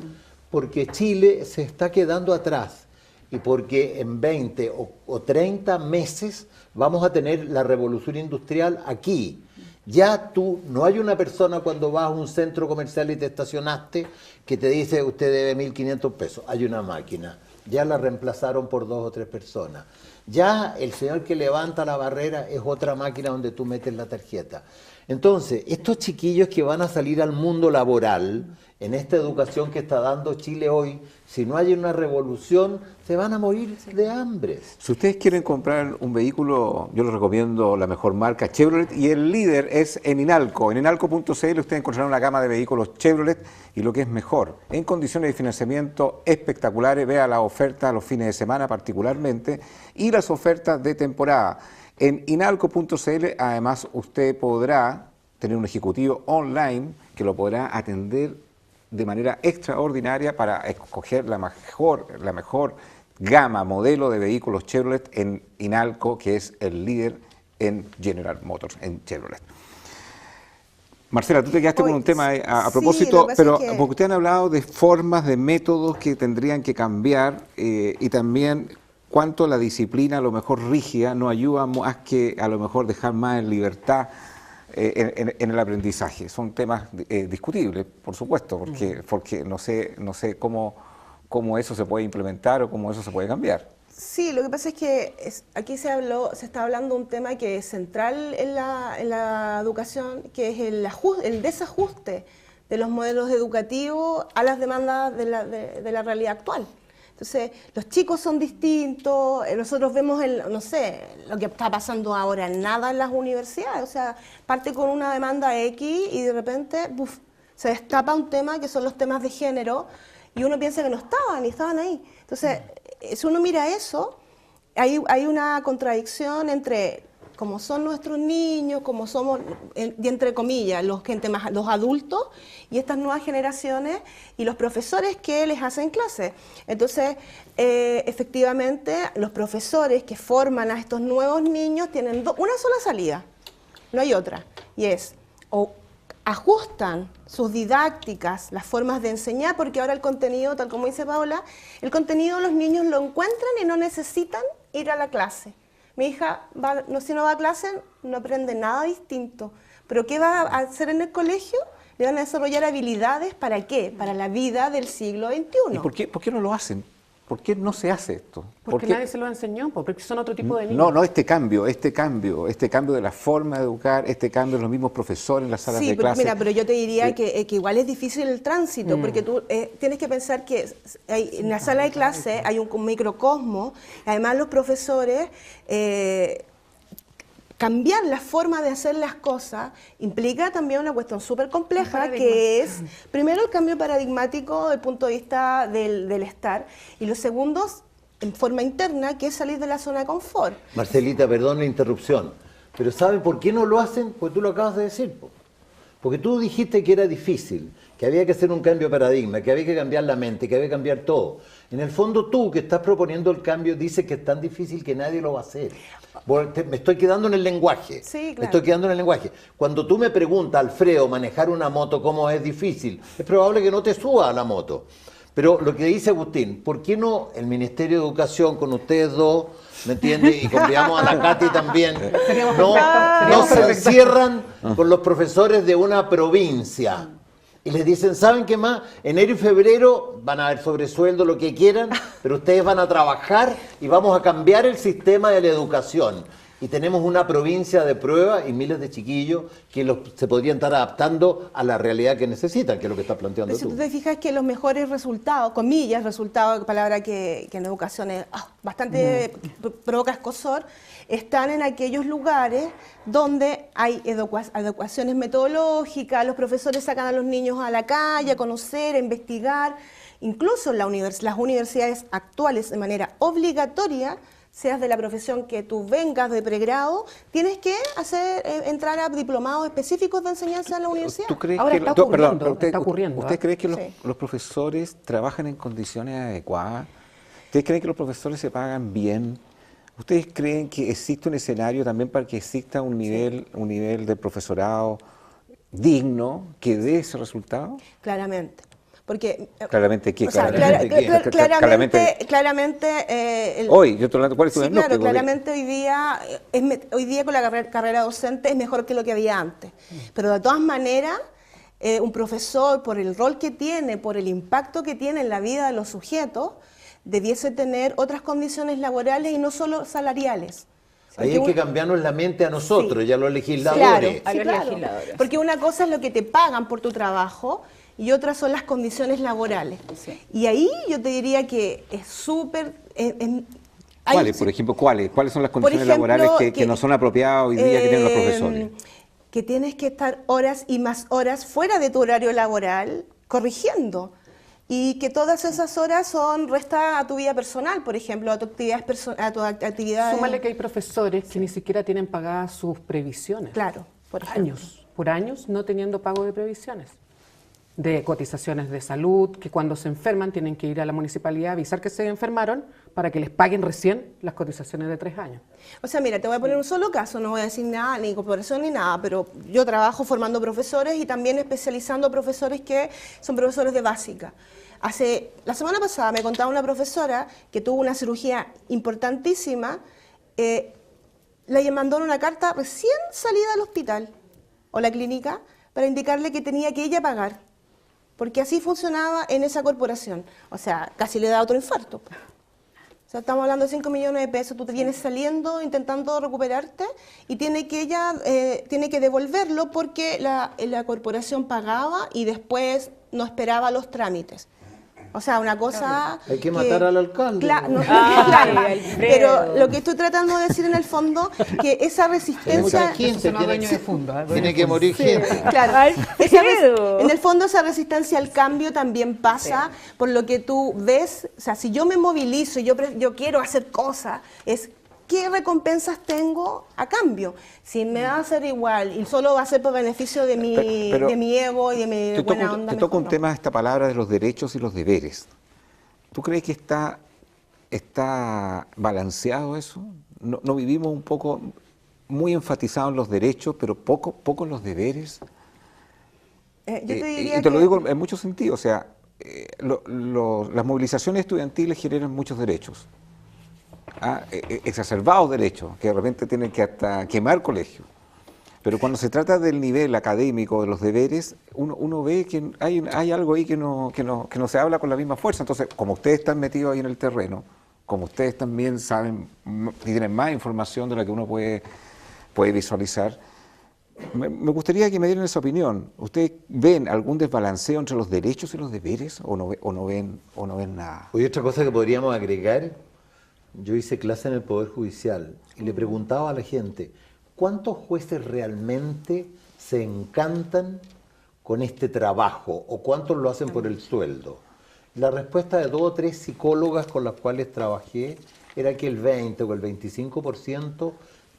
porque Chile se está quedando atrás y porque en 20 o 30 meses vamos a tener la revolución industrial aquí. Ya tú, no hay una persona cuando vas a un centro comercial y te estacionaste que te dice usted debe 1.500 pesos. Hay una máquina. Ya la reemplazaron por 2 o 3 personas. Ya el señor que levanta la barrera es otra máquina donde tú metes la tarjeta. Entonces, estos chiquillos que van a salir al mundo laboral, en esta educación que está dando Chile hoy, si no hay una revolución, se van a morir de hambre. Si ustedes quieren comprar un vehículo, yo les recomiendo la mejor marca Chevrolet, y el líder es en Inalco. En inalco.cl ustedes encontrarán una gama de vehículos Chevrolet y lo que es mejor, en condiciones de financiamiento espectaculares. Vea la oferta los fines de semana particularmente y las ofertas de temporada. En inalco.cl además usted podrá tener un ejecutivo online que lo podrá atender de manera extraordinaria para escoger la mejor gama, modelo de vehículos Chevrolet en Inalco, que es el líder en General Motors, en Chevrolet. Marcela, tú te quedaste con un tema a propósito, pero porque ustedes han hablado de formas, de métodos que tendrían que cambiar y también cuánto la disciplina, a lo mejor rígida, no ayuda más que a lo mejor dejar más en libertad en el aprendizaje. Son temas discutibles, por supuesto, porque no sé cómo eso se puede implementar o cómo eso se puede cambiar. Sí, lo que pasa es que aquí se está hablando de un tema que es central en la educación, que es el desajuste de los modelos educativos a las demandas de la realidad actual. Entonces, los chicos son distintos, nosotros vemos, no sé, lo que está pasando ahora, nada en las universidades, o sea, parte con una demanda X y de repente se destapa un tema que son los temas de género y uno piensa que no estaban ahí. Entonces, si uno mira eso, hay una contradicción entre cómo son nuestros niños, cómo somos, y entre comillas, los adultos y estas nuevas generaciones y los profesores que les hacen clases. Entonces, efectivamente, los profesores que forman a estos nuevos niños tienen una sola salida, no hay otra, y es o ajustan sus didácticas, las formas de enseñar, porque ahora el contenido, tal como dice Paola, el contenido los niños lo encuentran y no necesitan ir a la clase. Mi hija, si no va a clase, no aprende nada distinto. ¿Pero qué va a hacer en el colegio? Le van a desarrollar habilidades, ¿para qué? Para la vida del siglo XXI. ¿Y por qué no lo hacen? ¿Por qué no se hace esto? Porque nadie se lo enseñó, porque son otro tipo de niños. No, este cambio de la forma de educar, este cambio de los mismos profesores en las salas de clase. Mira, pero yo te diría que igual es difícil el tránsito, porque tú tienes que pensar que en la sala de clase hay un microcosmo, además los profesores... cambiar la forma de hacer las cosas implica también una cuestión súper compleja, que es, primero, el cambio paradigmático desde el punto de vista del estar, y lo segundo, en forma interna, que es salir de la zona de confort. Marcelita, perdón la interrupción, pero ¿saben por qué no lo hacen? Pues tú lo acabas de decir, porque tú dijiste que era difícil, que había que hacer un cambio de paradigma, que había que cambiar la mente, que había que cambiar todo. En el fondo tú, que estás proponiendo el cambio, dices que es tan difícil que nadie lo va a hacer. Me estoy quedando en el lenguaje. Sí, claro. Me estoy quedando en el lenguaje. Cuando tú me preguntas, Alfredo, manejar una moto, ¿cómo es difícil? Es probable que no te subas a la moto. Pero lo que dice Agustín, ¿por qué no el Ministerio de Educación, con ustedes dos, ¿me entiendes? Y convidamos a la Katy también, no se encierran con los profesores de una provincia? Y les dicen, ¿saben qué más? Enero y febrero van a haber sobresueldo, lo que quieran, pero ustedes van a trabajar y vamos a cambiar el sistema de la educación. y tenemos una provincia de prueba y miles de chiquillos que se podrían estar adaptando a la realidad que necesitan, que es lo que estás planteando Si tú tú. te fijas que los mejores resultados, comillas, resultados, palabra que en educación es bastante provoca escozor, están en aquellos lugares donde hay adecuaciones metodológicas, los profesores sacan a los niños a la calle, a conocer, a investigar, incluso en las universidades actuales de manera obligatoria, seas de la profesión que tú vengas de pregrado, tienes que entrar a diplomados específicos de enseñanza en la universidad. ¿Tú crees Ahora que, está perdón, ocurriendo, pero está ocurriendo, ¿usted ¿eh? cree que Sí. los profesores trabajan en condiciones adecuadas? ¿Ustedes creen que los profesores se pagan bien? ¿Ustedes creen que existe un escenario también para que exista un nivel de profesorado digno que dé ese resultado? Claramente. Porque, Claramente, ¿qué? o sea, claramente Hoy, yo estoy hablando, ¿cuál es tu sí, diagnóstico? claro, claramente hoy día con la carrera docente es mejor que lo que había antes. Pero de todas maneras, un profesor, por el rol que tiene, por el impacto que tiene en la vida de los sujetos, debiese tener otras condiciones laborales y no solo salariales. Ahí hay que cambiarnos la mente a nosotros, Sí. ya los Claro, legisladores. A los claro. legisladores. Porque una cosa es lo que te pagan por tu trabajo y otras son las condiciones laborales. Sí. Y ahí yo te diría que es súper... ¿Cuáles, por ejemplo, cuáles? ¿Cuáles son las condiciones ejemplo, laborales que no son apropiadas hoy día que tienen los profesores? Que tienes que estar horas y más horas fuera de tu horario laboral corrigiendo. Y que todas esas horas resta a tu vida personal, por ejemplo, a tu actividad. Súmale que hay profesores que ni siquiera tienen pagadas sus previsiones. Claro, por ejemplo. Por años no teniendo pago de previsiones. De cotizaciones de salud, que cuando se enferman tienen que ir a la municipalidad a avisar que se enfermaron para que les paguen recién las cotizaciones de 3 años. O sea, mira, te voy a poner un solo caso, no voy a decir nada, ni corporación ni nada, pero yo trabajo formando profesores y también especializando profesores que son profesores de básica. La semana pasada me contaba una profesora que tuvo una cirugía importantísima, le mandaron una carta recién salida del hospital o la clínica para indicarle que tenía que ella pagar, porque así funcionaba en esa corporación. O sea, casi le da otro infarto. O sea, estamos hablando de 5 millones de pesos, tú te vienes saliendo, intentando recuperarte, y tiene que devolverlo porque la corporación pagaba y después no esperaba los trámites. O sea, una cosa... Hay que matar al alcalde. Claro, Alfredo. pero lo que estoy tratando de decir en el fondo, que esa resistencia... Tiene que morir gente. Claro, Alfredo. en el fondo esa resistencia al cambio también pasa por lo que tú ves, o sea, si yo me movilizo y yo quiero hacer cosas, es ¿qué recompensas tengo a cambio? Si me va a hacer igual y solo va a ser por beneficio de mi ego y de mi buena onda. Te toca un mejor no. tema, esta palabra de los derechos y los deberes. ¿Tú crees que está balanceado eso? ¿No vivimos un poco muy enfatizados en los derechos, pero poco en los deberes? Yo te diría y te lo que- digo en muchos sentidos, o sea, las movilizaciones estudiantiles generan muchos derechos, exacerbados derechos, que de repente tienen que hasta quemar colegios. Pero cuando se trata del nivel académico de los deberes, uno ve que hay algo ahí que no se habla con la misma fuerza. Entonces, como ustedes están metidos ahí en el terreno, como ustedes también saben y tienen más información de la que uno puede visualizar, me gustaría que me dieran esa opinión. ¿Ustedes ven algún desbalanceo entre los derechos y los deberes o no ven nada? Oye, otra cosa que podríamos agregar, yo hice clase en el Poder Judicial y le preguntaba a la gente, ¿cuántos jueces realmente se encantan con este trabajo o cuántos lo hacen por el sueldo? La respuesta de 2 o 3 psicólogas con las cuales trabajé era que el 20 o el 25%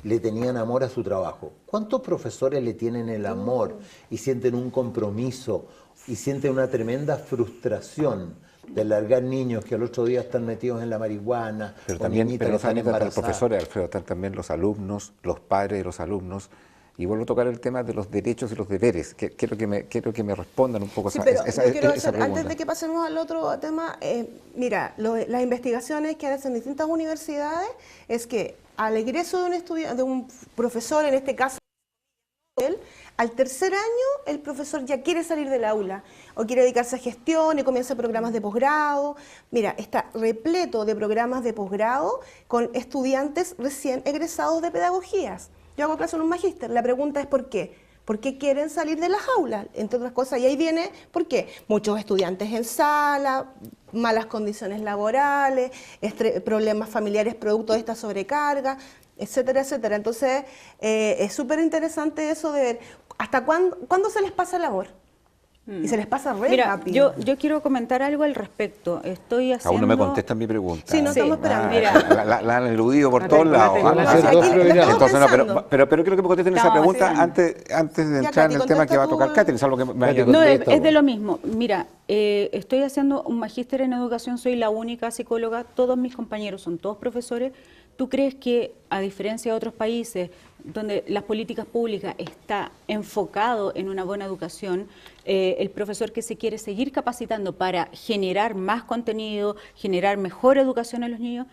le tenían amor a su trabajo. ¿Cuántos profesores le tienen el amor y sienten un compromiso y sienten una tremenda frustración de largar niños que al otro día están metidos en la marihuana, Pero o también, niñitas pero que no están solamente están los embarazadas? profesores, Alfredo, están también los alumnos, los padres de los alumnos. Y vuelvo a tocar el tema de los derechos y los deberes. Quiero que me respondan un poco Sí, esa, pero esa, yo quiero esa hacer, pregunta. antes de que pasemos al otro tema, mira, las investigaciones que hacen distintas universidades es que al egreso de un profesor, en este caso, Al tercer año, el profesor ya quiere salir del aula o quiere dedicarse a gestión y comienza programas de posgrado. Mira, está repleto de programas de posgrado con estudiantes recién egresados de pedagogías. Yo hago clase en un magíster. La pregunta es ¿por qué? ¿Por qué quieren salir de las aulas? Entre otras cosas, y ahí viene, ¿por qué? Muchos estudiantes en sala, malas condiciones laborales, problemas familiares producto de esta sobrecarga, etcétera, etcétera. Entonces, es súper interesante eso de ver hasta cuándo se les pasa el amor. Y se les pasa re Mira, rápido. yo quiero comentar algo al respecto. Estoy haciendo... Aún no me contestan mi pregunta. Sí, no estamos esperando. Mira. La han eludido por todos lados. Van a hacer aquí dos lo programas. estamos Entonces, no, pensando. pero quiero que me contesten esa No, pregunta sí. antes de Ya, entrar Katy, en el tema que va a contesta tocar tú. Catherine, salvo que me Katy, haya... No, contesta, es de vos. lo mismo. Mira, estoy haciendo un magíster en educación, soy la única psicóloga, todos mis compañeros son todos profesores. ¿Tú crees que, a diferencia de otros países donde las políticas públicas está enfocado en una buena educación, el profesor que se quiere seguir capacitando para generar más contenido, generar mejor educación a los niños,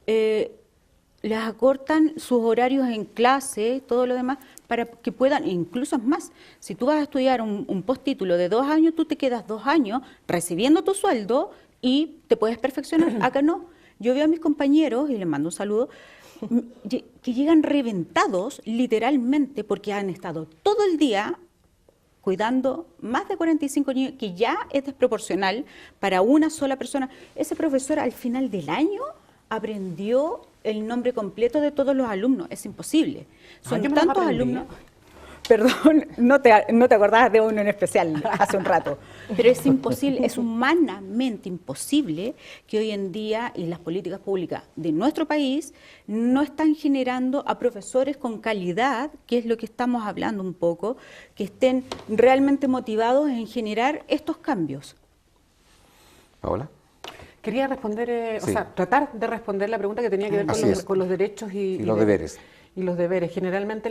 les acortan sus horarios en clase, todo lo demás, para que puedan, incluso es más, si tú vas a estudiar un postítulo de 2 años, tú te quedas 2 años recibiendo tu sueldo y te puedes perfeccionar. Acá no. Yo veo a mis compañeros, y les mando un saludo, que llegan reventados literalmente porque han estado todo el día cuidando más de 45 niños, que ya es desproporcional para una sola persona. Ese profesor al final del año aprendió el nombre completo de todos los alumnos. Es imposible. Son yo me los tantos aprendí. alumnos. Perdón, no te acordabas de uno en especial hace un rato, pero es imposible, es humanamente imposible que hoy en día y las políticas públicas de nuestro país no están generando a profesores con calidad, que es lo que estamos hablando un poco, que estén realmente motivados en generar estos cambios. Paola. Quería responder, Sí. o sea, tratar de responder la pregunta que tenía que ver Así es. con los derechos Y los deberes. Y los deberes. Generalmente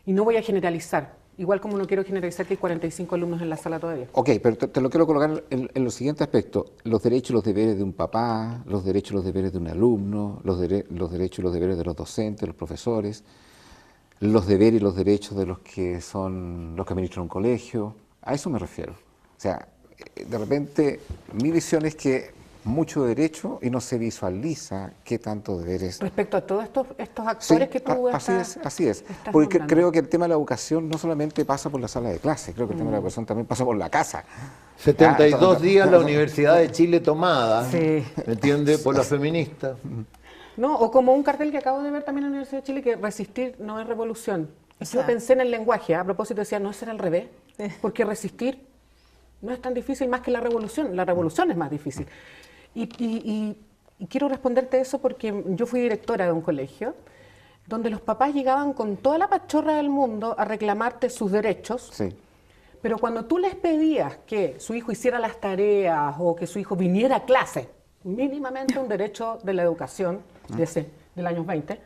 y no voy a generalizar, igual como no quiero generalizar que hay 45 alumnos en la sala todavía. Ok, pero te lo quiero colocar en los siguientes aspectos. Los derechos y los deberes de un papá, los derechos y los deberes de un alumno, los derechos y los deberes de los docentes, los profesores, los deberes y los derechos de los que administran un colegio. A eso me refiero. O sea, de repente mi visión es que mucho derecho y no se visualiza qué tanto deberes. Respecto a todos estos actores Sí, que tú así es. estás Porque nombrando. creo que el tema de la educación no solamente pasa por la sala de clase, creo que el tema de la educación también pasa por la casa. 72 días la Universidad de Chile tomada, Sí. ¿me entiende? Por las feministas. No, o como un cartel que acabo de ver también en la Universidad de Chile, que resistir no es revolución. Y yo pensé en el lenguaje, a propósito decía, no será al revés, porque resistir no es tan difícil más que la revolución es más difícil. Y quiero responderte eso porque yo fui directora de un colegio donde los papás llegaban con toda la pachorra del mundo a reclamarte sus derechos, Sí. pero cuando tú les pedías que su hijo hiciera las tareas o que su hijo viniera a clase, mínimamente un derecho de la educación del año 20,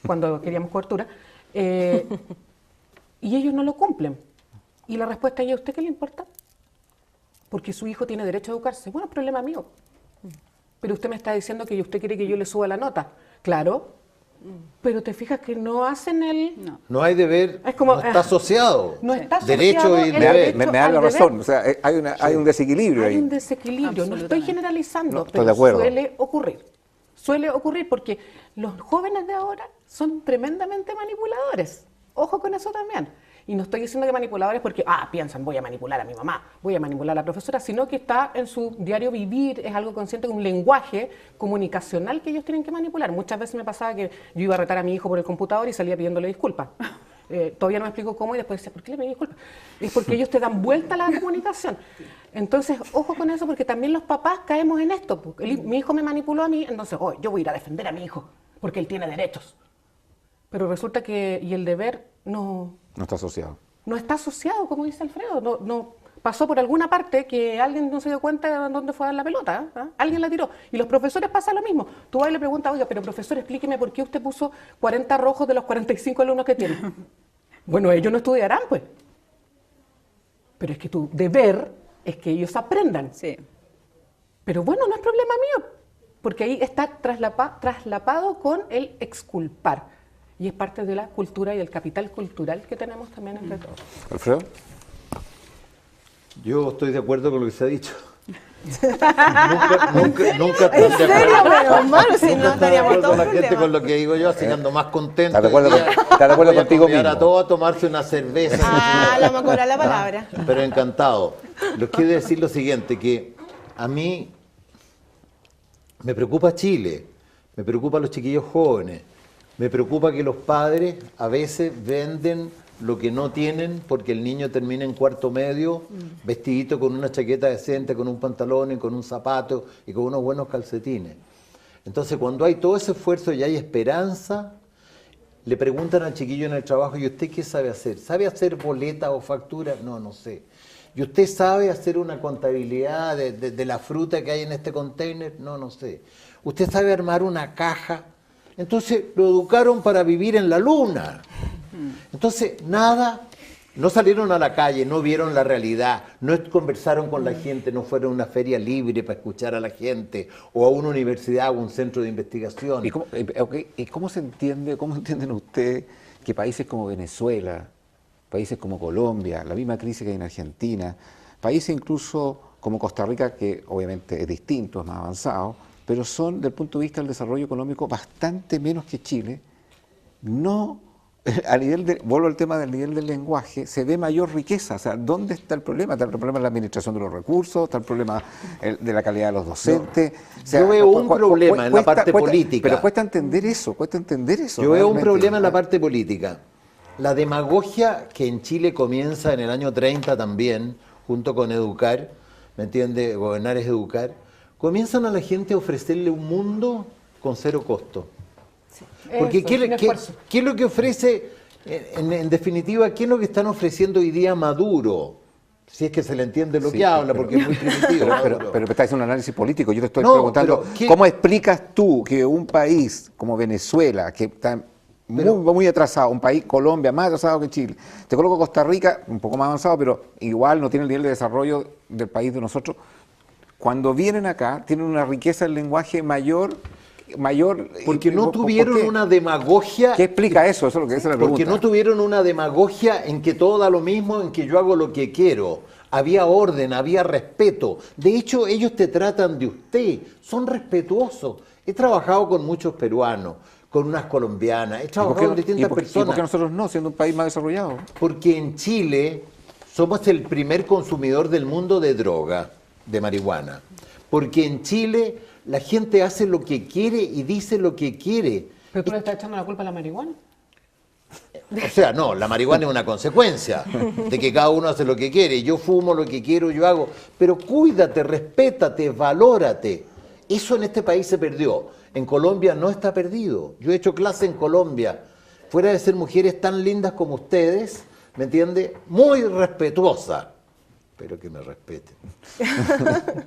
cuando queríamos cobertura, y ellos no lo cumplen. Y la respuesta es, ¿y a usted qué le importa? Porque su hijo tiene derecho a educarse. Bueno, es problema mío. Pero usted me está diciendo que usted quiere que yo le suba la nota. Claro, pero te fijas que no hacen el... No hay deber, Es como, no está asociado. No está Derecho asociado y el deber. derecho Me da al la deber. razón, o sea, hay un desequilibrio Hay ahí. un desequilibrio, no estoy Absolutamente. generalizando, No, estoy pero de acuerdo. suele ocurrir. Suele ocurrir porque los jóvenes de ahora son tremendamente manipuladores. Ojo con eso también. Y no estoy diciendo que manipuladores porque, piensan, voy a manipular a mi mamá, voy a manipular a la profesora, sino que está en su diario vivir, es algo consciente, un lenguaje comunicacional que ellos tienen que manipular. Muchas veces me pasaba que yo iba a retar a mi hijo por el computador y salía pidiéndole disculpas. Todavía no me explico cómo y después decía, ¿por qué le pedí disculpas? Es porque ellos te dan vuelta a la comunicación. Entonces, ojo con eso porque también los papás caemos en esto. Mi hijo me manipuló a mí, entonces, yo voy a ir a defender a mi hijo porque él tiene derechos. Pero resulta que, y el deber no está asociado. No está asociado, como dice Alfredo. No pasó por alguna parte que alguien no se dio cuenta de dónde fue a dar la pelota. Alguien la tiró. Y los profesores pasa lo mismo. Tú vas y le preguntas, oiga, pero profesor, explíqueme por qué usted puso 40 rojos de los 45 alumnos que tiene. Bueno, ellos no estudiarán, pues. Pero es que tu deber es que ellos aprendan. Sí. Pero bueno, no es problema mío, porque ahí está traslapado con el exculpar. y es parte de la cultura y del capital cultural que tenemos también entre todos. Alfredo. Yo estoy de acuerdo con lo que se ha dicho. Nunca ¿En serio? Pero, Maru, si no nunca estaríamos todos la gente problemas. con lo que digo yo, así que ando más contento. ¿Estás de acuerdo hoy día. estás de acuerdo Voy a contigo convidar mismo? a todos a tomarse una cerveza. Ah, la vamos a cobrar la palabra. Pero encantado. Les quiero decir lo siguiente, que a mí me preocupa Chile, me preocupa los chiquillos jóvenes, me preocupa que los padres a veces venden lo que no tienen porque el niño termina en cuarto medio, vestidito con una chaqueta decente, con un pantalón y con un zapato y con unos buenos calcetines. Entonces, cuando hay todo ese esfuerzo y hay esperanza, le preguntan al chiquillo en el trabajo, ¿y usted qué sabe hacer? ¿Sabe hacer boleta o factura? No, no sé. ¿Y usted sabe hacer una contabilidad de la fruta que hay en este container? No, no sé. ¿Usted sabe armar una caja? Entonces, lo educaron para vivir en la luna. Entonces, nada, no salieron a la calle, no vieron la realidad, no conversaron con la gente, no fueron a una feria libre para escuchar a la gente, o a una universidad o un centro de investigación. ¿Y cómo se entiende, cómo entienden ustedes que países como Venezuela, países como Colombia, la misma crisis que hay en Argentina, países incluso como Costa Rica, que obviamente es distinto, es más avanzado, pero son, desde el punto de vista del desarrollo económico, bastante menos que Chile, no... vuelvo al tema del nivel del lenguaje, se ve mayor riqueza. O sea, ¿dónde está el problema? Está el problema en la administración de los recursos, está el problema de la calidad de los docentes. O sea, yo veo un problema en la parte política. Pero cuesta entender eso, Yo veo un problema en la parte política. La demagogia que en Chile comienza en el año 30 también, junto con educar, ¿me entiende? Gobernar es educar. Comienzan a la gente a ofrecerle un mundo con cero costo. Porque Eso, ¿qué es lo que ofrece, en definitiva, qué es lo que están ofreciendo hoy día Maduro? Si es que se le entiende lo que habla, porque es muy primitivo. Pero está haciendo un análisis político. Yo te estoy No, preguntando, pero ¿cómo explicas tú que un país como Venezuela, que está muy atrasado, un país, Colombia, más atrasado que Chile, te coloco Costa Rica, un poco más avanzado, pero igual no tiene el nivel de desarrollo del país de nosotros, cuando vienen acá tienen una riqueza del lenguaje mayor. Porque no tuvieron una demagogia. ¿Qué explica eso? Eso es lo que esa es la pregunta. Porque no tuvieron una demagogia en que todo da lo mismo, en que yo hago lo que quiero. Había orden, había respeto. De hecho, ellos te tratan de usted, son respetuosos. He trabajado con muchos peruanos, con unas colombianas, he trabajado con distintas personas. ¿Y por qué nosotros no, siendo un país más desarrollado? Porque en Chile somos el primer consumidor del mundo de droga, de marihuana. Porque en Chile la gente hace lo que quiere y dice lo que quiere. ¿Pero tú le estás echando la culpa a la marihuana? O sea, no, la marihuana es una consecuencia de que cada uno hace lo que quiere. Yo fumo lo que quiero, yo hago. Pero cuídate, respétate, valórate. Eso en este país se perdió. En Colombia no está perdido. Yo he hecho clase en Colombia. Fuera de ser mujeres tan lindas como ustedes, ¿me entiende? Muy respetuosa. Espero que me respeten.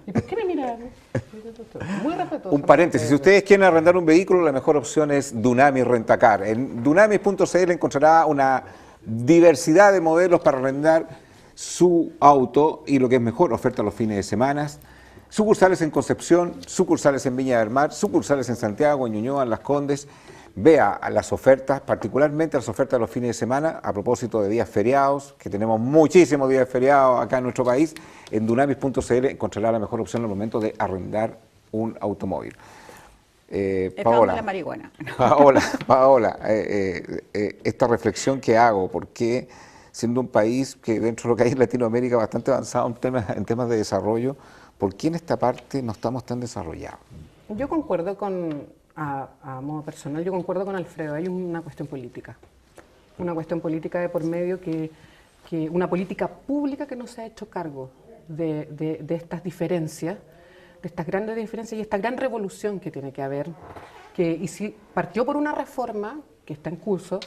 ¿Y por qué me miran? Muy respetuoso. Un paréntesis, si ustedes quieren arrendar un vehículo, la mejor opción es Dunami Rentacar. En dunami.cl encontrará una diversidad de modelos para arrendar su auto y lo que es mejor, oferta los fines de semana. Sucursales en Concepción, sucursales en Viña del Mar, sucursales en Santiago, en Ñuñoa, en Las Condes. Vea las ofertas, particularmente las ofertas de los fines de semana, a propósito de días feriados, que tenemos muchísimos días feriados acá en nuestro país. En dunamis.cl encontrará la mejor opción al momento de arrendar un automóvil. Paola, la marihuana. Paola, esta reflexión que hago, porque siendo un país que dentro de lo que hay en Latinoamérica bastante avanzado en temas de desarrollo, ¿por qué en esta parte no estamos tan desarrollados? Yo concuerdo a modo personal, yo concuerdo con Alfredo, hay una cuestión política. Una cuestión política de por medio que una política pública que no se ha hecho cargo de estas diferencias, de estas grandes diferencias y esta gran revolución que tiene que haber, y si partió por una reforma que está en curso,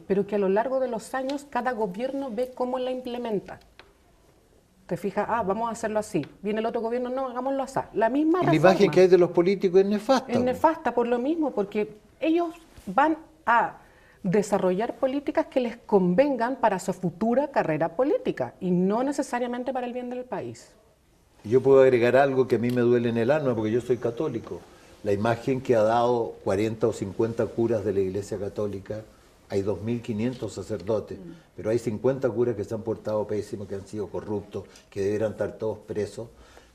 pero que a lo largo de los años cada gobierno ve cómo la implementa. Te fijas, vamos a hacerlo así. Viene el otro gobierno, no, hagámoslo así. La misma reforma. Y la imagen que hay de los políticos es nefasta. Es nefasta por lo mismo, porque ellos van a desarrollar políticas que les convengan para su futura carrera política y no necesariamente para el bien del país. Yo puedo agregar algo que a mí me duele en el alma, porque yo soy católico. La imagen que ha dado 40 o 50 curas de la Iglesia Católica hay 2.500 sacerdotes, pero hay 50 curas que se han portado pésimo, que han sido corruptos, que deberían estar todos presos,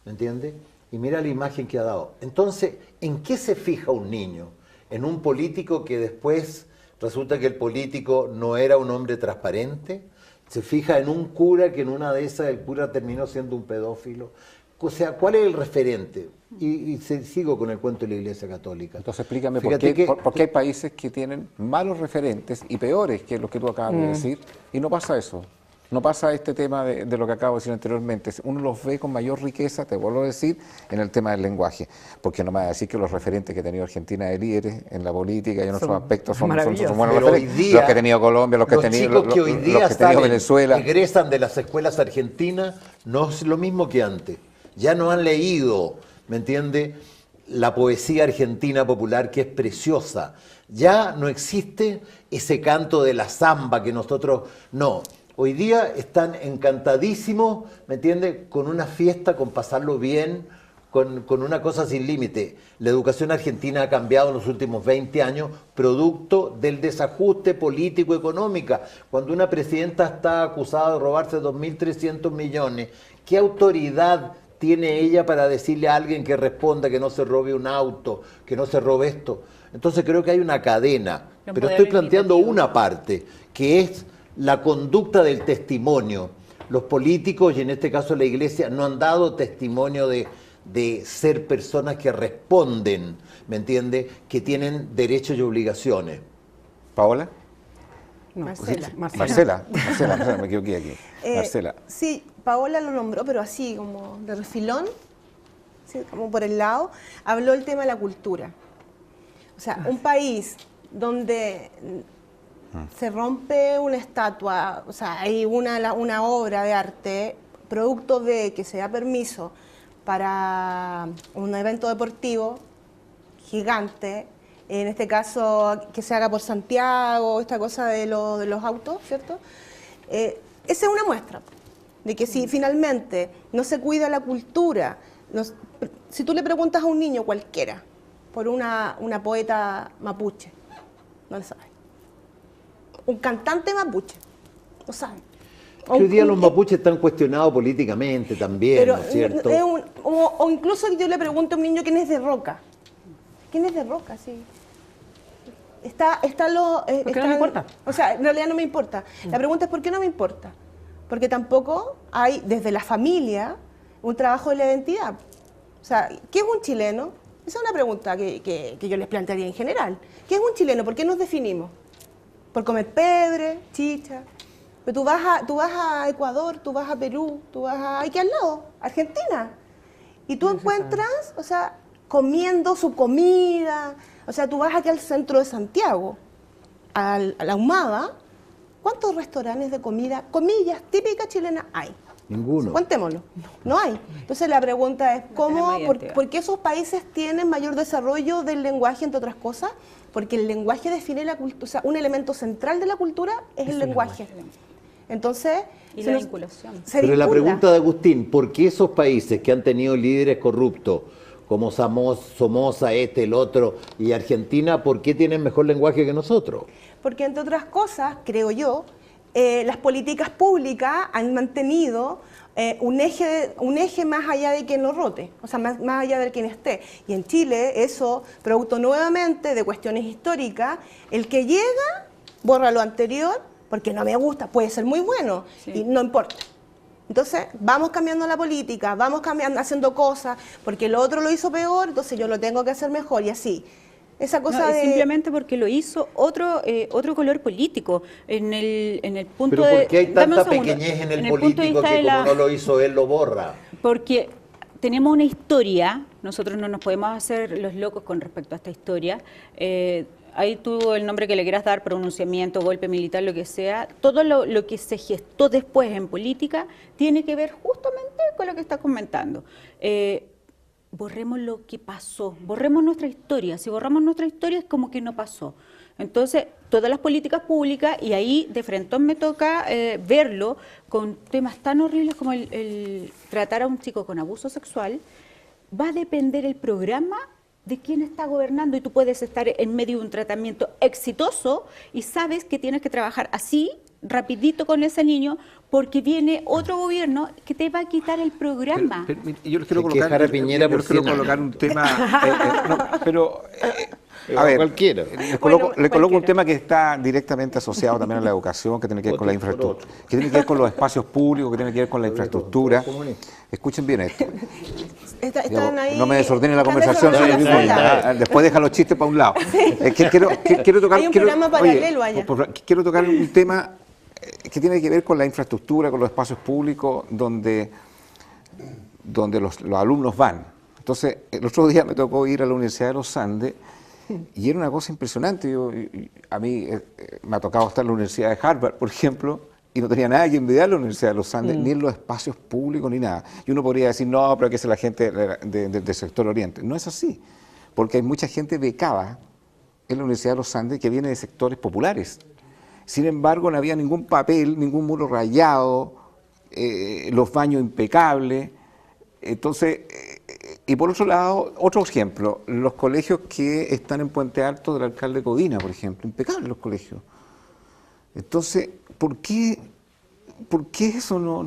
¿me entiendes? Y mira la imagen que ha dado. Entonces, ¿en qué se fija un niño? ¿En un político que después resulta que el político no era un hombre transparente? ¿Se fija en un cura que en una de esas el cura terminó siendo un pedófilo? O sea, ¿cuál es el referente? Y sigo con el cuento de la Iglesia Católica. Entonces explícame Fíjate por qué hay países que tienen malos referentes y peores que los que tú acabas de decir, y no pasa eso. No pasa este tema de lo que acabo de decir anteriormente. Uno los ve con mayor riqueza, te vuelvo a decir, en el tema del lenguaje. Porque no me va a decir que los referentes que ha tenido Argentina de líderes en la política y en otros aspectos son buenos referentes. Día, los que ha tenido Colombia, los que ha tenido Venezuela. Egresan de las escuelas argentinas, no es lo mismo que antes. Ya no han leído, ¿me entiende?, la poesía argentina popular, que es preciosa. Ya no existe ese canto de la zamba que nosotros... No, hoy día están encantadísimos, ¿me entiende?, con una fiesta, con pasarlo bien, con una cosa sin límite. La educación argentina ha cambiado en los últimos 20 años, producto del desajuste político-económico. Cuando una presidenta está acusada de robarse 2.300 millones, ¿qué autoridad tiene ella para decirle a alguien que responda que no se robe un auto, que no se robe esto? Entonces creo que hay una cadena, pero estoy planteando una parte, que es la conducta del testimonio. Los políticos, y en este caso la Iglesia, no han dado testimonio de ser personas que responden, ¿me entiende?, que tienen derechos y obligaciones. ¿Paola? No, Marcela, me equivoqué aquí. Marcela. Sí, Paola lo nombró, pero así, como de refilón, ¿sí?, como por el lado, habló el tema de la cultura. O sea, un país donde se rompe una estatua, o sea, hay una obra de arte, producto de que se da permiso para un evento deportivo gigante, en este caso que se haga por Santiago, esta cosa de los autos, ¿cierto? Esa es una muestra de que si finalmente no se cuida la cultura, si tú le preguntas a un niño cualquiera por una poeta mapuche, no le sabe. Un cantante mapuche, no sabe. Hoy día los mapuches están cuestionados políticamente también, pero, ¿no es cierto? O incluso yo le pregunto a un niño quién es de Roca. ¿Quién es de Roca? Sí. ¿Por qué no me importa? O sea, en realidad no me importa. La pregunta es ¿por qué no me importa? Porque tampoco hay desde la familia un trabajo de la identidad. O sea, ¿qué es un chileno? Esa es una pregunta que yo les plantearía en general. ¿Qué es un chileno? ¿Por qué nos definimos? ¿Por comer pebre, chicha? Pero tú vas a Ecuador, tú vas a Perú, tú vas a... aquí al lado, Argentina. Y tú encuentras, o sea, comiendo su comida. O sea, tú vas aquí al centro de Santiago, a la Ahumada. ¿Cuántos restaurantes de comida, comillas, típica chilena hay? Ninguno. Cuéntémoslo. No hay. Entonces la pregunta es, ¿por qué esos países tienen mayor desarrollo del lenguaje, entre otras cosas? Porque el lenguaje define la cultura, o sea, un elemento central de la cultura es el lenguaje. Entonces... Y la vinculación. Pero la pregunta de Agustín, ¿por qué esos países que han tenido líderes corruptos, como Somoza, el otro, y Argentina, por qué tienen mejor lenguaje que nosotros? Porque, entre otras cosas, creo yo, las políticas públicas han mantenido un eje más allá de quien lo rote, o sea, más allá de quien esté. Y en Chile, eso, producto nuevamente de cuestiones históricas, el que llega, borra lo anterior, porque no me gusta, puede ser muy bueno, y no importa. Entonces, vamos cambiando la política, vamos cambiando, haciendo cosas, porque lo otro lo hizo peor, entonces yo lo tengo que hacer mejor, y así. Esa cosa de... Simplemente porque lo hizo otro color político. En el punto ¿Pero por qué hay tanta pequeñez en el político que como no lo hizo él, lo borra? Porque tenemos una historia, nosotros no nos podemos hacer los locos con respecto a esta historia. Ahí tú el nombre que le quieras dar, pronunciamiento, golpe militar, lo que sea, todo lo que se gestó después en política tiene que ver justamente con lo que estás comentando. Borremos lo que pasó, borremos nuestra historia. Si borramos nuestra historia es como que no pasó. Entonces, todas las políticas públicas, y ahí de frente me toca verlo con temas tan horribles como el tratar a un chico con abuso sexual, va a depender el programa de quién está gobernando y tú puedes estar en medio de un tratamiento exitoso y sabes que tienes que trabajar así, rapidito con ese niño, porque viene otro gobierno que te va a quitar el programa. Yo les quiero Se queja a Piñera por les quiero 100 años. colocar un tema, a ver, Cualquiera. le coloco un cualquiera. tema que está directamente asociado también a la educación, que tiene que ver con la infraestructura, que tiene que ver con los espacios públicos, que tiene que ver con la infraestructura. Escuchen bien esto. Están ahí, No me desordenen la están conversación, señor desordenados. Vicuña. Después deja los chistes para un lado. Quiero tocar, Hay un programa paralelo allá. quiero tocar un tema que tiene que ver con la infraestructura, con los espacios públicos, donde los alumnos van. Entonces, el otro día me tocó ir a la Universidad de los Andes y era una cosa impresionante. A mí me ha tocado estar en la Universidad de Harvard, por ejemplo, y no tenía nada que envidiar a la Universidad de los Andes, ni en los espacios públicos, ni nada. Y uno podría decir, no, pero que es la gente del sector oriente. No es así, porque hay mucha gente becada en la Universidad de los Andes que viene de sectores populares. Sin embargo, no había ningún papel, ningún muro rayado, los baños impecables. Entonces, y por otro lado, otro ejemplo, los colegios que están en Puente Alto del alcalde Codina, por ejemplo, impecables los colegios. Entonces, ¿por qué eso no?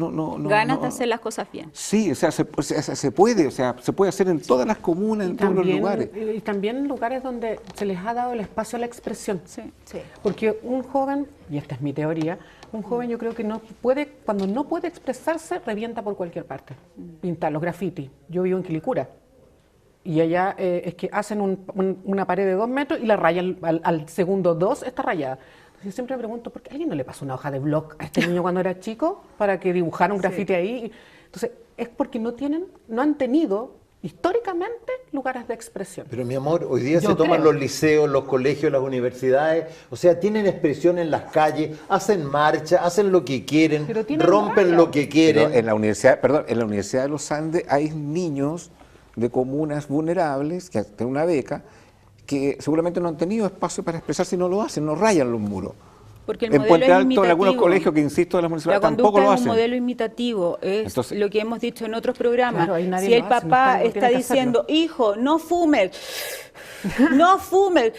Ganas de hacer las cosas bien. Sí, o sea, se puede hacer en todas las comunas, en todos los lugares. Y también en lugares donde se les ha dado el espacio a la expresión. Sí. Porque un joven, y esta es mi teoría, un joven yo creo que no puede, cuando no puede expresarse, revienta por cualquier parte. Pintar los grafitis. Yo vivo en Quilicura. Y allá es que hacen una pared de 2 metros y la rayan al segundo 2 está rayada. Entonces yo siempre me pregunto, ¿por qué alguien no le pasó una hoja de bloc a este niño cuando era chico para que dibujara un grafiti ahí? Entonces es porque no han tenido históricamente lugares de expresión. Pero mi amor, hoy día Yo se toman creo. los liceos, los colegios, las universidades, o sea, tienen expresión en las calles, hacen marcha, hacen lo que quieren, Pero tienen rompen raya. lo que quieren. En la Universidad de los Andes hay niños de comunas vulnerables que tienen una beca que seguramente no han tenido espacio para expresarse y no lo hacen, no rayan los muros. Porque el En modelo Puente es Alto, en imitativo. algunos colegios que, insisto, de las La municipalidades tampoco conducta lo es un hacen. modelo imitativo, es Entonces- lo que hemos dicho en otros programas. Claro, ahí nadie Si el lo hace, papá no está tiene que diciendo, hacerlo. hijo, no fumes, no fumes,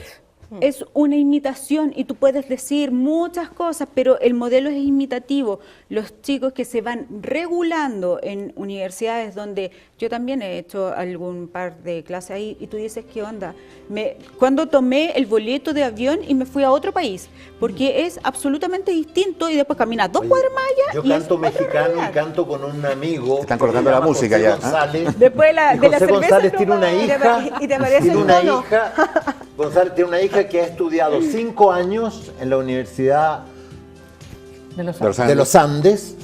es una imitación y tú puedes decir muchas cosas, pero el modelo es imitativo. Los chicos que se van regulando en universidades donde yo también he hecho algún par de clases ahí y tú dices, ¿qué onda? Cuando tomé el boleto de avión y me fui a otro país, porque es absolutamente distinto y después caminas 2 cuadras más allá. Yo y es canto otra mexicano realidad. y canto con un amigo. Te están que se colocando la llama música José ya, ¿ah? González. Después de la Y José cerveza González no tiene una va- hija. ¿Y te parece tiene el una tono? hija. González tiene una hija que ha estudiado 5 años en la Universidad De los De los de los Andes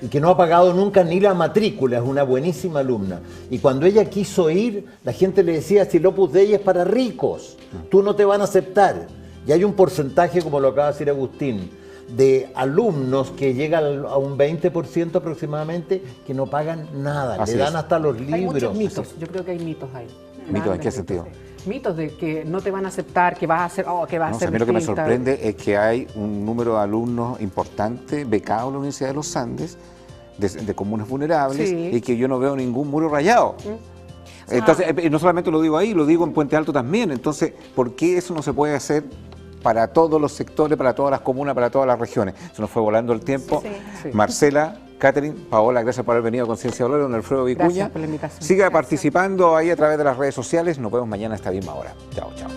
y que no ha pagado nunca ni la matrícula, es una buenísima alumna. Y cuando ella quiso ir, la gente le decía, si el Opus Dei es para ricos, tú no te van a aceptar. Y hay un porcentaje, como lo acaba de decir Agustín, de alumnos que llegan a un 20% aproximadamente que no pagan nada, Así le dan es. hasta los Hay muchos libros. mitos, yo creo que hay mitos ahí. ¿Mitos en qué sentido? Mitos de que no te van a aceptar, que vas a hacer, que vas No, a o sea, ser a mí lo que me distinta. sorprende es que hay un número de alumnos importante becados en la Universidad de los Andes, de comunas vulnerables, Sí. y que yo no veo ningún muro rayado. Entonces, no solamente lo digo ahí, lo digo en Puente Alto también. Entonces, ¿por qué eso no se puede hacer para todos los sectores, para todas las comunas, para todas las regiones? Se nos fue volando el tiempo. Sí. Sí. Marcela, Catherine, Paola, gracias por haber venido a Conciencia Dolor, don Alfredo Vicuña. Gracias por la invitación. Siga participando ahí a través de las redes sociales. Nos vemos mañana a esta misma hora. Chao, chao.